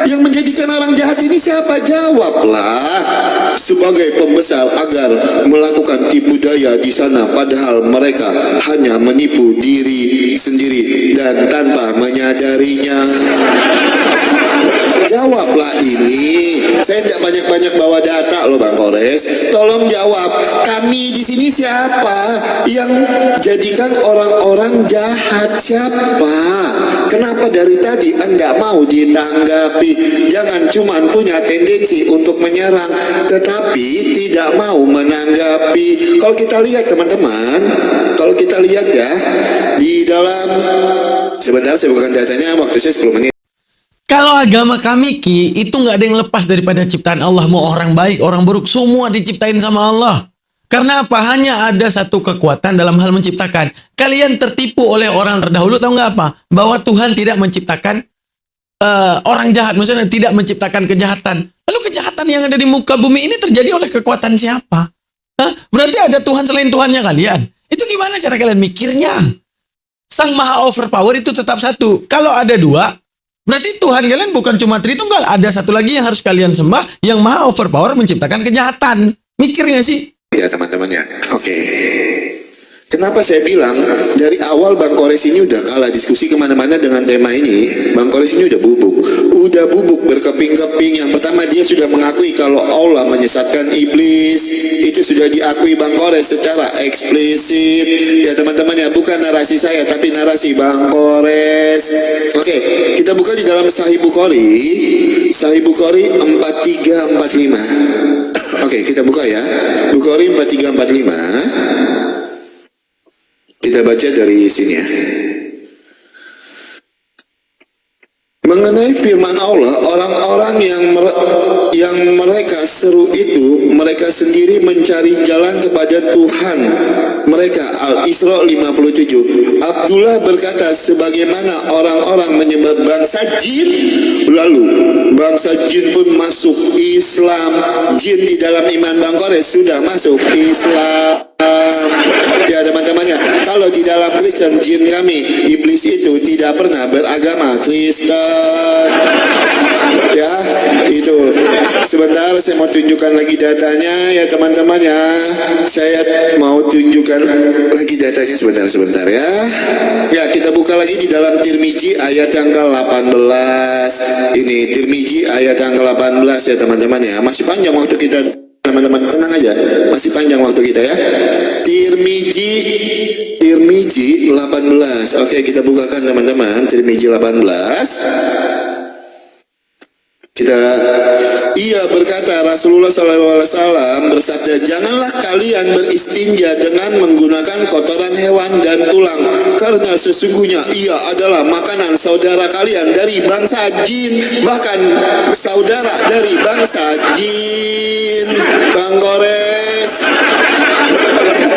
Yang menjadikan orang jahat ini siapa? Jawablah. Sebagai pembesar agar melakukan tipu daya di sana, padahal mereka hanya menipu diri sendiri dan tanpa menyadarinya. Jawablah ini. Saya tidak banyak-banyak bawa data loh Bang Kores. Tolong jawab. Kami di sini siapa yang jadikan orang-orang jahat? Siapa? Kenapa dari tadi Anda mau ditanggapi? Jangan cuma punya tendensi untuk menyerang, tetapi tidak mau menanggapi. Kalau kita lihat teman-teman, kalau kita lihat ya di dalam, sebentar saya bukan datanya, waktu saya 10 menit. Kalau agama kami Ki, itu nggak ada yang lepas daripada ciptaan Allah. Mau orang baik, orang buruk, semua diciptain sama Allah. Karena apa? Hanya ada satu kekuatan dalam hal menciptakan. Kalian tertipu oleh orang terdahulu, tahu nggak apa? Bahwa Tuhan tidak menciptakan orang jahat, maksudnya tidak menciptakan kejahatan. Lalu kejahatan yang ada di muka bumi ini terjadi oleh kekuatan siapa? Berarti ada Tuhan selain Tuhannya kalian. Itu gimana cara kalian mikirnya? Sang Maha Overpower itu tetap satu. Kalau ada dua, berarti Tuhan kalian bukan cuma Tritunggal, ada satu lagi yang harus kalian sembah, yang Maha Overpower menciptakan kejahatan. Mikir nggak sih? Ya teman-teman ya. Oke. Kenapa saya bilang dari awal Bang Kores ini udah kalah diskusi kemana-mana dengan tema ini. Bang Kores ini udah bubuk berkeping-keping. Yang pertama dia sudah mengakui kalau Allah menyesatkan iblis. Itu sudah diakui Bang Kores secara eksplisit. Ya teman-teman ya, bukan narasi saya tapi narasi Bang Kores. Oke, kita buka di dalam Sahih Bukhari 4345. Oke, kita buka ya. Bukhari 4345. Kita baca dari sini ya. Mengenai firman Allah, orang-orang yang mereka seru itu, mereka sendiri mencari jalan kepada Tuhan mereka. Al-Isra 57. Abdullah berkata, sebagaimana orang-orang menyembah bangsa jin, lalu bangsa jin pun masuk Islam. Jin di dalam iman Bang Kores sudah masuk Islam. Ya teman-temannya, kalau di dalam Kristen jin kami, iblis itu tidak pernah beragama Kristen. Ya, itu. Sebentar saya mau tunjukkan lagi datanya ya teman-teman ya. Saya mau tunjukkan lagi datanya sebentar ya. Ya, kita buka lagi di dalam Tirmizi ayat yang ke-18. Ini Tirmizi ayat yang ke-18 ya teman-teman ya. Masih panjang waktu kita. Teman-teman tenang aja, masih panjang waktu kita ya. Tirmizi 18. Oke, kita bukakan teman-teman Tirmizi 18. Ia berkata, Rasulullah SAW bersabda, janganlah kalian beristinja dengan menggunakan kotoran hewan dan tulang, karena sesungguhnya ia adalah makanan saudara kalian dari bangsa jin, bahkan saudara dari bangsa jin. Bang Kores,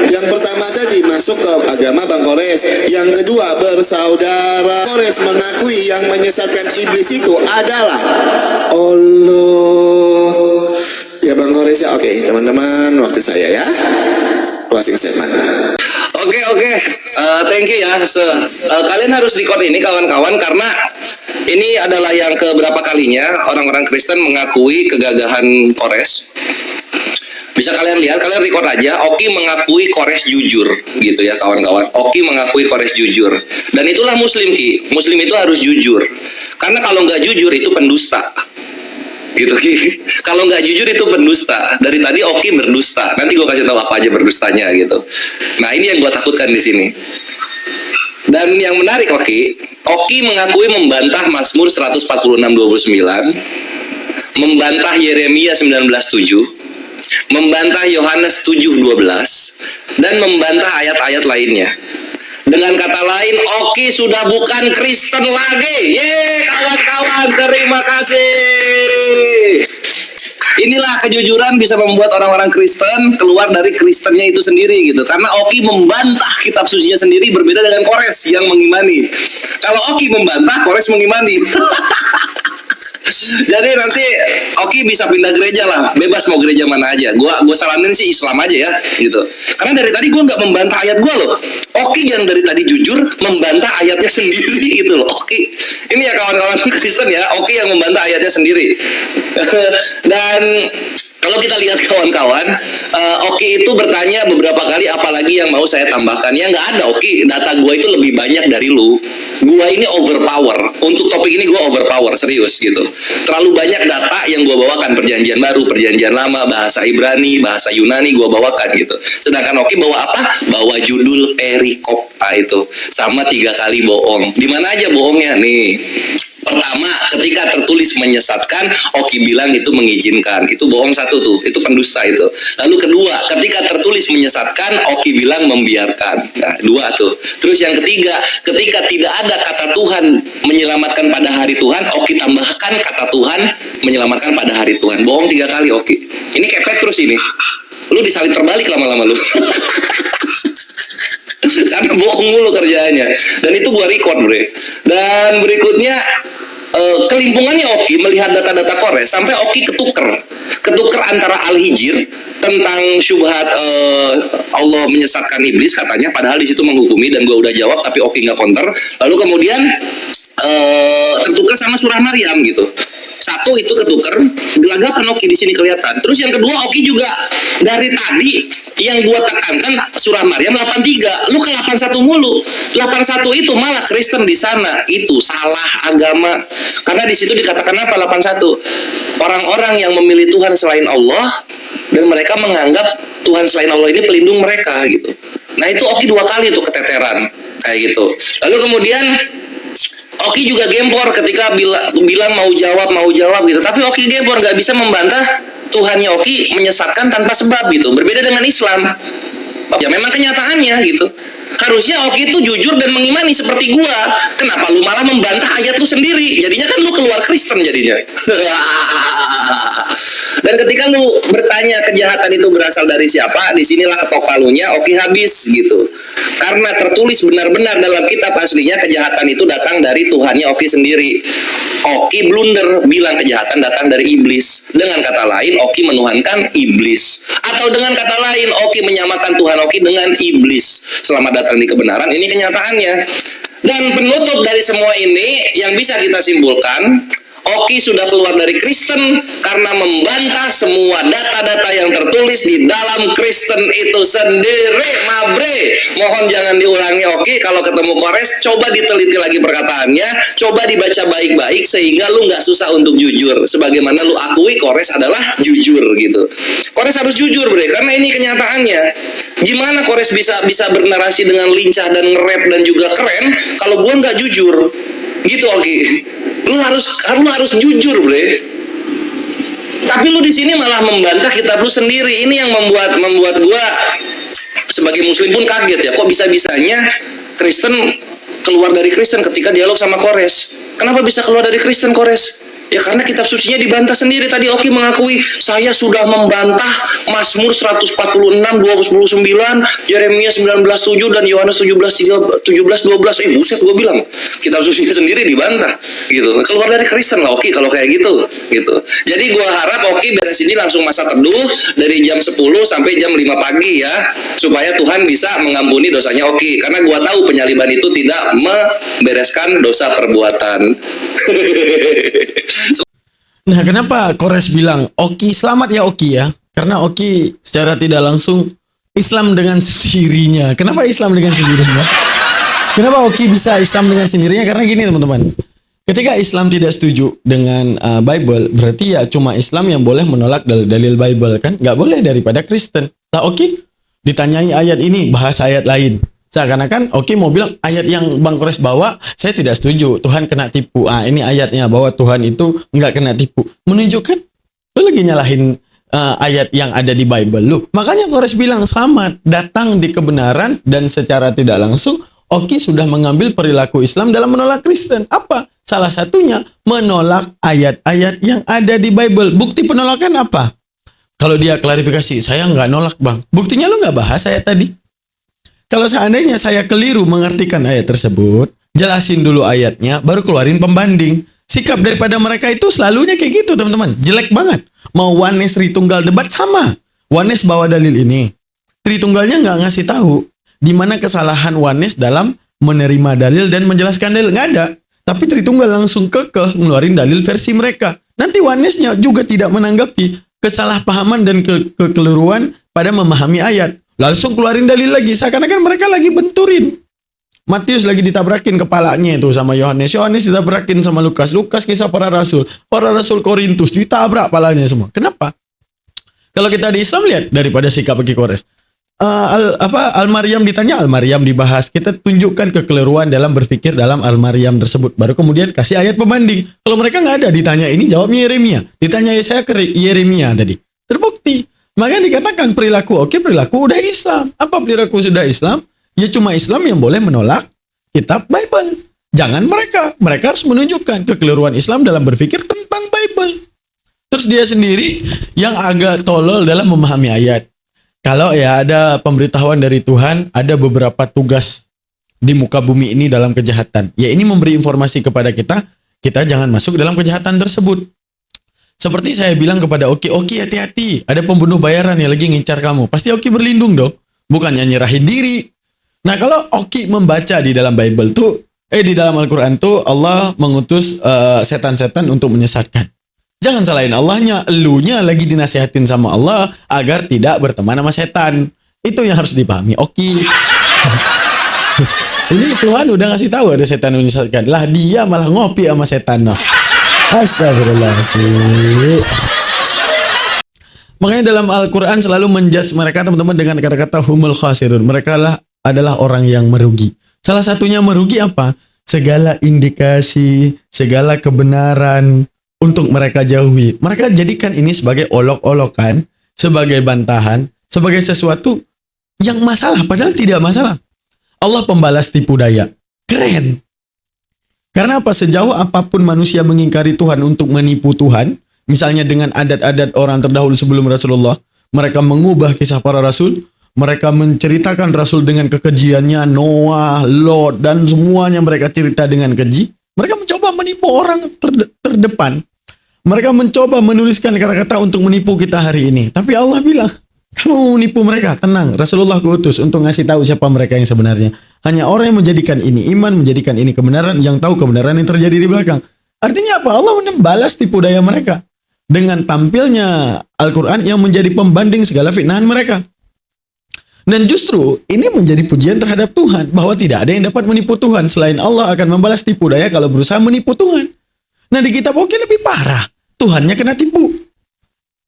yang pertama tadi masuk ke agama Bang Kores, yang kedua bersaudara. Kores mengakui yang menyesatkan iblis itu adalah Allah. Ya Bang Kores ya. Oke teman-teman, waktu saya ya. Closing statement. Oke. Thank you ya. Kalian harus record ini kawan-kawan, karena ini adalah yang keberapa kalinya orang-orang Kristen mengakui kegagahan Kores. Bisa kalian lihat, kalian record aja. Oki mengakui Kores jujur, gitu ya kawan-kawan. Oki mengakui Kores jujur, dan itulah Muslim Ki. Muslim itu harus jujur, karena kalau nggak jujur itu pendusta. Gitu Ki. Kalau nggak jujur itu pendusta. Dari tadi Oki berdusta. Nanti gue kasih tahu apa aja berdustanya gitu. Nah ini yang gue takutkan di sini. Dan yang menarik Oki mengakui membantah Mazmur 146:29, membantah Yeremia 19:7, membantah Yohanes 7:12, dan membantah ayat-ayat lainnya. Dengan kata lain, Oki sudah bukan Kristen lagi. Ye, kawan-kawan, terima kasih. Inilah kejujuran bisa membuat orang-orang Kristen keluar dari Kristennya itu sendiri gitu. Karena Oki membantah kitab sucinya sendiri, berbeda dengan Kores yang mengimani. Kalau Oki membantah, Kores mengimani. Jadi nanti Oki bisa pindah gereja lah, bebas mau gereja mana aja. Gua saranin sih Islam aja ya, gitu. Karena dari tadi gua nggak membantah ayat gua loh. Oki yang dari tadi jujur membantah ayatnya sendiri gitu loh. Oki, ini ya kawan-kawan Kristen ya, Oki yang membantah ayatnya sendiri. Dan kalau kita lihat kawan-kawan, Oki itu bertanya beberapa kali, apalagi yang mau saya tambahkan. Ya nggak ada Oki, data gua itu lebih banyak dari lu. Gua ini overpower. Untuk topik ini gua overpower, serius gitu. Terlalu banyak data yang gua bawakan, perjanjian baru, perjanjian lama, bahasa Ibrani, bahasa Yunani gua bawakan gitu. Sedangkan Oki bawa apa? Bawa judul perikop itu. Sama 3 kali bohong. Di mana aja bohongnya nih? Pertama, ketika tertulis menyesatkan, Oki bilang itu mengizinkan. Itu bohong satu tuh, itu pendusta itu. Lalu kedua, ketika tertulis menyesatkan, Oki bilang membiarkan. Nah, 2 tuh. Terus yang ketiga, ketika tidak ada kata Tuhan menyelamatkan pada hari Tuhan, Oki tambahkan kata Tuhan menyelamatkan pada hari Tuhan. Bohong 3 kali Oki. Ini kayak Petrus ini. Lu disalib terbalik lama-lama lu. Karena bohong mulu kerjaannya. Dan itu gua record bre. Dan berikutnya kelimpungannya Oki melihat data-data Kores sampai Oki ketuker antara Al-Hijr tentang syubhat Allah menyesatkan iblis katanya, padahal di situ menghukumi, dan gua udah jawab tapi Oki nggak counter. Lalu kemudian tertukar sama surah Maryam gitu. Satu itu ketuker, gelagapan Oki di sini kelihatan. Terus yang kedua, Oki juga dari tadi yang gua tekankan surah Maryam 83, lu ke 81 mulu. 81 itu malah Kristen di sana, itu salah agama. Karena di situ dikatakan apa 81? Orang-orang yang memilih Tuhan selain Allah dan mereka menganggap Tuhan selain Allah ini pelindung mereka gitu. Nah itu Oki 2 kali tuh keteteran kayak gitu. Lalu kemudian Oki juga gempor ketika bilang mau jawab gitu. Tapi Oki gempor, nggak bisa membantah Tuhannya Oki menyesatkan tanpa sebab gitu. Berbeda dengan Islam. Ya memang kenyataannya gitu. Harusnya Oki itu jujur dan mengimani seperti gua. Kenapa lu malah membantah ayat lu sendiri? Jadinya kan lu keluar Kristen jadinya. Dan ketika lu bertanya kejahatan itu berasal dari siapa, disinilah ketok palunya Oki habis gitu. Karena tertulis benar-benar dalam kitab aslinya kejahatan itu datang dari Tuhannya Oki sendiri. Oki blunder bilang kejahatan datang dari iblis. Dengan kata lain Oki menuhankan iblis. Atau dengan kata lain Oki menyamakan Tuhan Oki dengan iblis. Selamat datang di kebenaran, ini kenyataannya. Dan penutup dari semua ini yang bisa kita simpulkan, Oki sudah keluar dari Kristen karena membantah semua data-data yang tertulis di dalam Kristen itu sendiri. Mabre, mohon jangan diulangi Oki. Kalau ketemu Kores, coba diteliti lagi perkataannya, coba dibaca baik-baik sehingga lu nggak susah untuk jujur. Sebagaimana lu akui Kores adalah jujur gitu. Kores harus jujur bre, karena ini kenyataannya. Gimana Kores bisa bernarasi dengan lincah dan nge-rap dan juga keren kalau gua nggak jujur? Gitu Oki. Lu harus jujur, bre. Tapi lu di sini malah membantah kitab lu sendiri. Ini yang membuat gua sebagai muslim pun kaget ya. Kok bisa-bisanya Kristen keluar dari Kristen ketika dialog sama Kores? Kenapa bisa keluar dari Kristen Kores? Ya karena kitab sucinya dibantah sendiri. Tadi Oki mengakui, saya sudah membantah Mazmur 146, 29, Yeremia 19:7 dan Yohanes 17:12. Buset gua bilang, kitab sucinya sendiri dibantah gitu. Keluar dari Kristen lah Oki kalau kayak gitu. Jadi gua harap Oki beres ini langsung masa teduh dari jam 10 sampai jam 5 pagi ya, supaya Tuhan bisa mengampuni dosanya Oki. Karena gua tahu penyaliban itu tidak membereskan dosa perbuatan. Nah, kenapa Kores bilang Oki selamat ya Oki ya? Karena Oki secara tidak langsung Islam dengan sendirinya. Kenapa Islam dengan sendirinya? Kenapa Oki bisa Islam dengan sendirinya? Karena gini teman-teman. Ketika Islam tidak setuju dengan Bible, berarti ya cuma Islam yang boleh menolak dalil Bible kan? Nggak boleh daripada Kristen. Nah Oki ditanyai ayat ini, bahas ayat lain. Seakan-akan Oki mau bilang ayat yang Bang Kores bawa saya tidak setuju, Tuhan kena tipu. Ini ayatnya bahwa Tuhan itu nggak kena tipu. Menunjukkan lu lagi nyalahin ayat yang ada di Bible lu. Makanya Kores bilang selamat datang di kebenaran, dan secara tidak langsung Oki sudah mengambil perilaku Islam dalam menolak Kristen. Apa? Salah satunya menolak ayat-ayat yang ada di Bible. Bukti penolakan apa? Kalau dia klarifikasi, saya nggak nolak bang. Buktinya lu nggak bahas ayat tadi. Kalau seandainya saya keliru mengartikan ayat tersebut, jelasin dulu ayatnya, baru keluarin pembanding. Sikap daripada mereka itu selalunya kayak gitu teman-teman. Jelek banget. Mau Oneness Tritunggal debat sama. Oneness bawa dalil ini. Tritunggalnya nggak ngasih tahu di mana kesalahan Oneness dalam menerima dalil dan menjelaskan dalil. Nggak ada. Tapi Tritunggal langsung kekeh ngeluarin dalil versi mereka. Nanti Oneness-nya juga tidak menanggapi kesalahpahaman dan kekeliruan pada memahami ayat. Langsung keluarin dalil lagi, seakan-akan mereka lagi benturin. Matius lagi ditabrakin kepalanya itu sama Yohanes. Yohanes ditabrakin sama Lukas. Lukas kisah para rasul. Para rasul Korintus ditabrak kepalanya semua. Kenapa? Kalau kita di Islam lihat daripada sikap Oki Kores. Al-Maryam ditanya, Al-Maryam dibahas. Kita tunjukkan kekeliruan dalam berpikir dalam Al-Maryam tersebut. Baru kemudian kasih ayat pembanding. Kalau mereka nggak ada, ditanya ini jawabnya Yeremia. Ditanya saya ke Yeremia tadi. Terbukti. Makanya dikatakan perilaku udah Islam. Apa perilaku sudah Islam? Ya cuma Islam yang boleh menolak kitab Bible. Jangan mereka. Mereka harus menunjukkan kekeliruan Islam dalam berpikir tentang Bible. Terus dia sendiri yang agak tolol dalam memahami ayat. Kalau ya ada pemberitahuan dari Tuhan, ada beberapa tugas di muka bumi ini dalam kejahatan. Ya ini memberi informasi kepada kita jangan masuk dalam kejahatan tersebut. Seperti saya bilang kepada Oki hati-hati, ada pembunuh bayaran yang lagi ngincar kamu. Pasti Oki berlindung dong, bukannya nyerahin diri. Nah kalau Oki membaca di dalam Bible tuh, di dalam Al-Quran tuh Allah mengutus setan-setan untuk menyesatkan. Jangan salahin Allahnya, elunya lagi dinasihatin sama Allah agar tidak berteman sama setan. Itu yang harus dipahami. Oke. Ini Tuhan udah ngasih tahu ada setan yang menyesatkan. Lah dia malah ngopi sama setan. Noh. Astagfirullahaladzim. Makanya dalam Al-Quran selalu menjudge mereka teman-teman dengan kata-kata humul khasirun. Mereka adalah orang yang merugi. Salah satunya merugi apa? Segala indikasi, segala kebenaran untuk mereka jauhi. Mereka jadikan ini sebagai olok-olokan, sebagai bantahan, sebagai sesuatu yang masalah. Padahal tidak masalah. Allah pembalas tipu daya. Keren. Karena apa? Sejauh apapun manusia mengingkari Tuhan untuk menipu Tuhan, misalnya dengan adat-adat orang terdahulu sebelum Rasulullah, mereka mengubah kisah para rasul, mereka menceritakan rasul dengan kekejiannya, Noah, Lot, dan semuanya mereka cerita dengan keji. Mereka mencoba menipu orang terdepan. Mereka mencoba menuliskan kata-kata untuk menipu kita hari ini. Tapi Allah bilang, kamu mau menipu mereka? Tenang, Rasulullah kuutus untuk ngasih tahu siapa mereka yang sebenarnya. Hanya orang yang menjadikan ini iman, menjadikan ini kebenaran, yang tahu kebenaran yang terjadi di belakang. Artinya apa? Allah membalas tipu daya mereka dengan tampilnya Al-Quran yang menjadi pembanding segala fitnahan mereka. Dan justru ini menjadi pujian terhadap Tuhan, bahwa tidak ada yang dapat menipu Tuhan selain Allah akan membalas tipu daya kalau berusaha menipu Tuhan. Nah di kitab Oki lebih parah, Tuhannya kena tipu.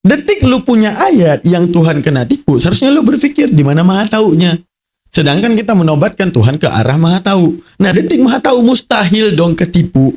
Detik lu punya ayat yang Tuhan kena tipu, seharusnya lu berpikir di mana maha taunya. Sedangkan kita menobatkan Tuhan ke arah maha tahu. Nah detik maha tahu mustahil dong ketipu.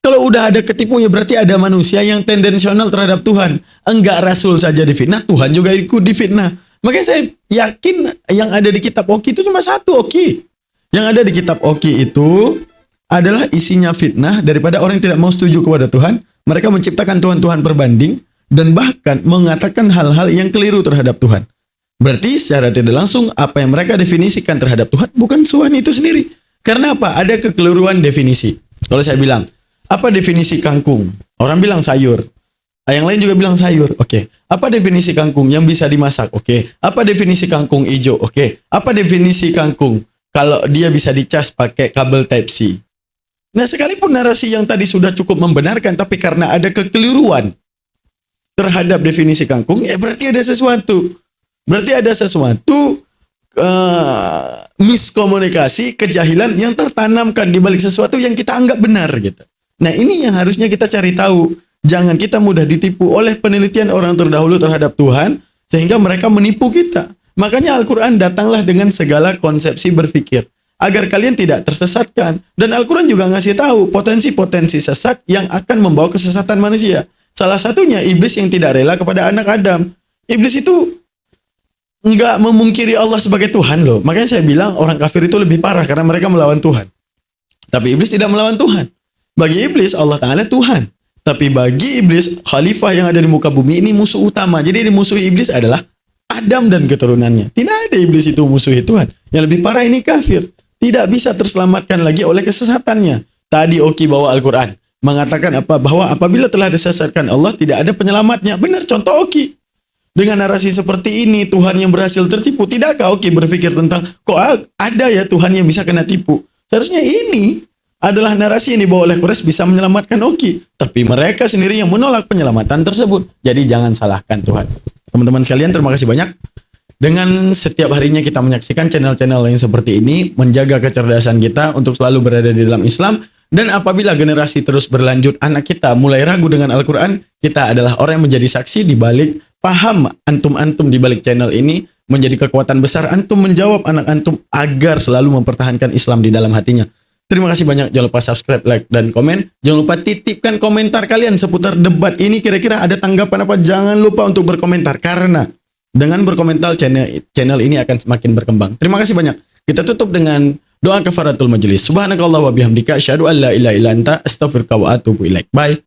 Kalau udah ada ketipunya berarti ada manusia yang tendensial terhadap Tuhan. Enggak Rasul saja difitnah, Tuhan juga ikut difitnah. Makanya saya yakin yang ada di kitab Oki itu cuma satu Oki. Yang ada di kitab Oki itu adalah isinya fitnah daripada orang yang tidak mau setuju kepada Tuhan. Mereka menciptakan Tuhan-Tuhan berbanding dan bahkan mengatakan hal-hal yang keliru terhadap Tuhan. Berarti secara tidak langsung apa yang mereka definisikan terhadap Tuhan bukan Tuhan itu sendiri. Karena apa? Ada kekeliruan definisi. Kalau saya bilang, apa definisi kangkung? Orang bilang sayur. Yang lain juga bilang sayur. Oke. Apa definisi kangkung yang bisa dimasak? Oke. Apa definisi kangkung hijau? Oke. Apa definisi kangkung kalau dia bisa dicas pakai kabel Type-C? Nah, sekalipun narasi yang tadi sudah cukup membenarkan, tapi karena ada kekeliruan terhadap definisi kangkung, ya berarti ada sesuatu. Berarti ada sesuatu miskomunikasi, kejahilan yang tertanamkan di balik sesuatu yang kita anggap benar gitu. Nah, ini yang harusnya kita cari tahu. Jangan kita mudah ditipu oleh penelitian orang terdahulu terhadap Tuhan sehingga mereka menipu kita. Makanya Al-Quran datanglah dengan segala konsepsi berpikir agar kalian tidak tersesatkan. Dan Al-Quran juga ngasih tahu potensi-potensi sesat yang akan membawa kesesatan manusia. Salah satunya iblis yang tidak rela kepada anak Adam. Iblis itu nggak memungkiri Allah sebagai Tuhan loh. Makanya saya bilang orang kafir itu lebih parah karena mereka melawan Tuhan. Tapi iblis tidak melawan Tuhan. Bagi iblis Allah Ta'ala Tuhan. Tapi bagi iblis, khalifah yang ada di muka bumi ini musuh utama. Jadi musuh iblis adalah Adam dan keturunannya. Tidak ada iblis itu musuhi Tuhan. Yang lebih parah ini kafir. Tidak bisa terselamatkan lagi oleh kesesatannya. Tadi Oki bawa Al-Quran. Mengatakan apa? Bahwa apabila telah disesatkan Allah, tidak ada penyelamatnya. Benar, contoh Oki. Dengan narasi seperti ini, Tuhan yang berhasil tertipu. Tidakkah Oki berpikir tentang, kok ada ya Tuhan yang bisa kena tipu? Seharusnya ini adalah narasi yang dibawa oleh Quraisy bisa menyelamatkan Oki. Tapi mereka sendiri yang menolak penyelamatan tersebut. Jadi jangan salahkan Tuhan. Teman-teman sekalian, terima kasih banyak. Dengan setiap harinya kita menyaksikan channel-channel yang seperti ini, menjaga kecerdasan kita untuk selalu berada di dalam Islam. Dan apabila generasi terus berlanjut, anak kita mulai ragu dengan Al-Quran, kita adalah orang yang menjadi saksi di balik paham antum-antum di balik channel ini, menjadi kekuatan besar antum menjawab anak antum agar selalu mempertahankan Islam di dalam hatinya. Terima kasih banyak. Jangan lupa subscribe, like, dan komen. Jangan lupa titipkan komentar kalian seputar debat ini. Kira-kira ada tanggapan apa? Jangan lupa untuk berkomentar. Karena dengan berkomentar channel ini akan semakin berkembang. Terima kasih banyak. Kita tutup dengan doa kafaratul majelis. Subhanakallah wa bihamdika asyhadu an la ilaha illa anta astaghfiruka wa atubu ilaik. Bye.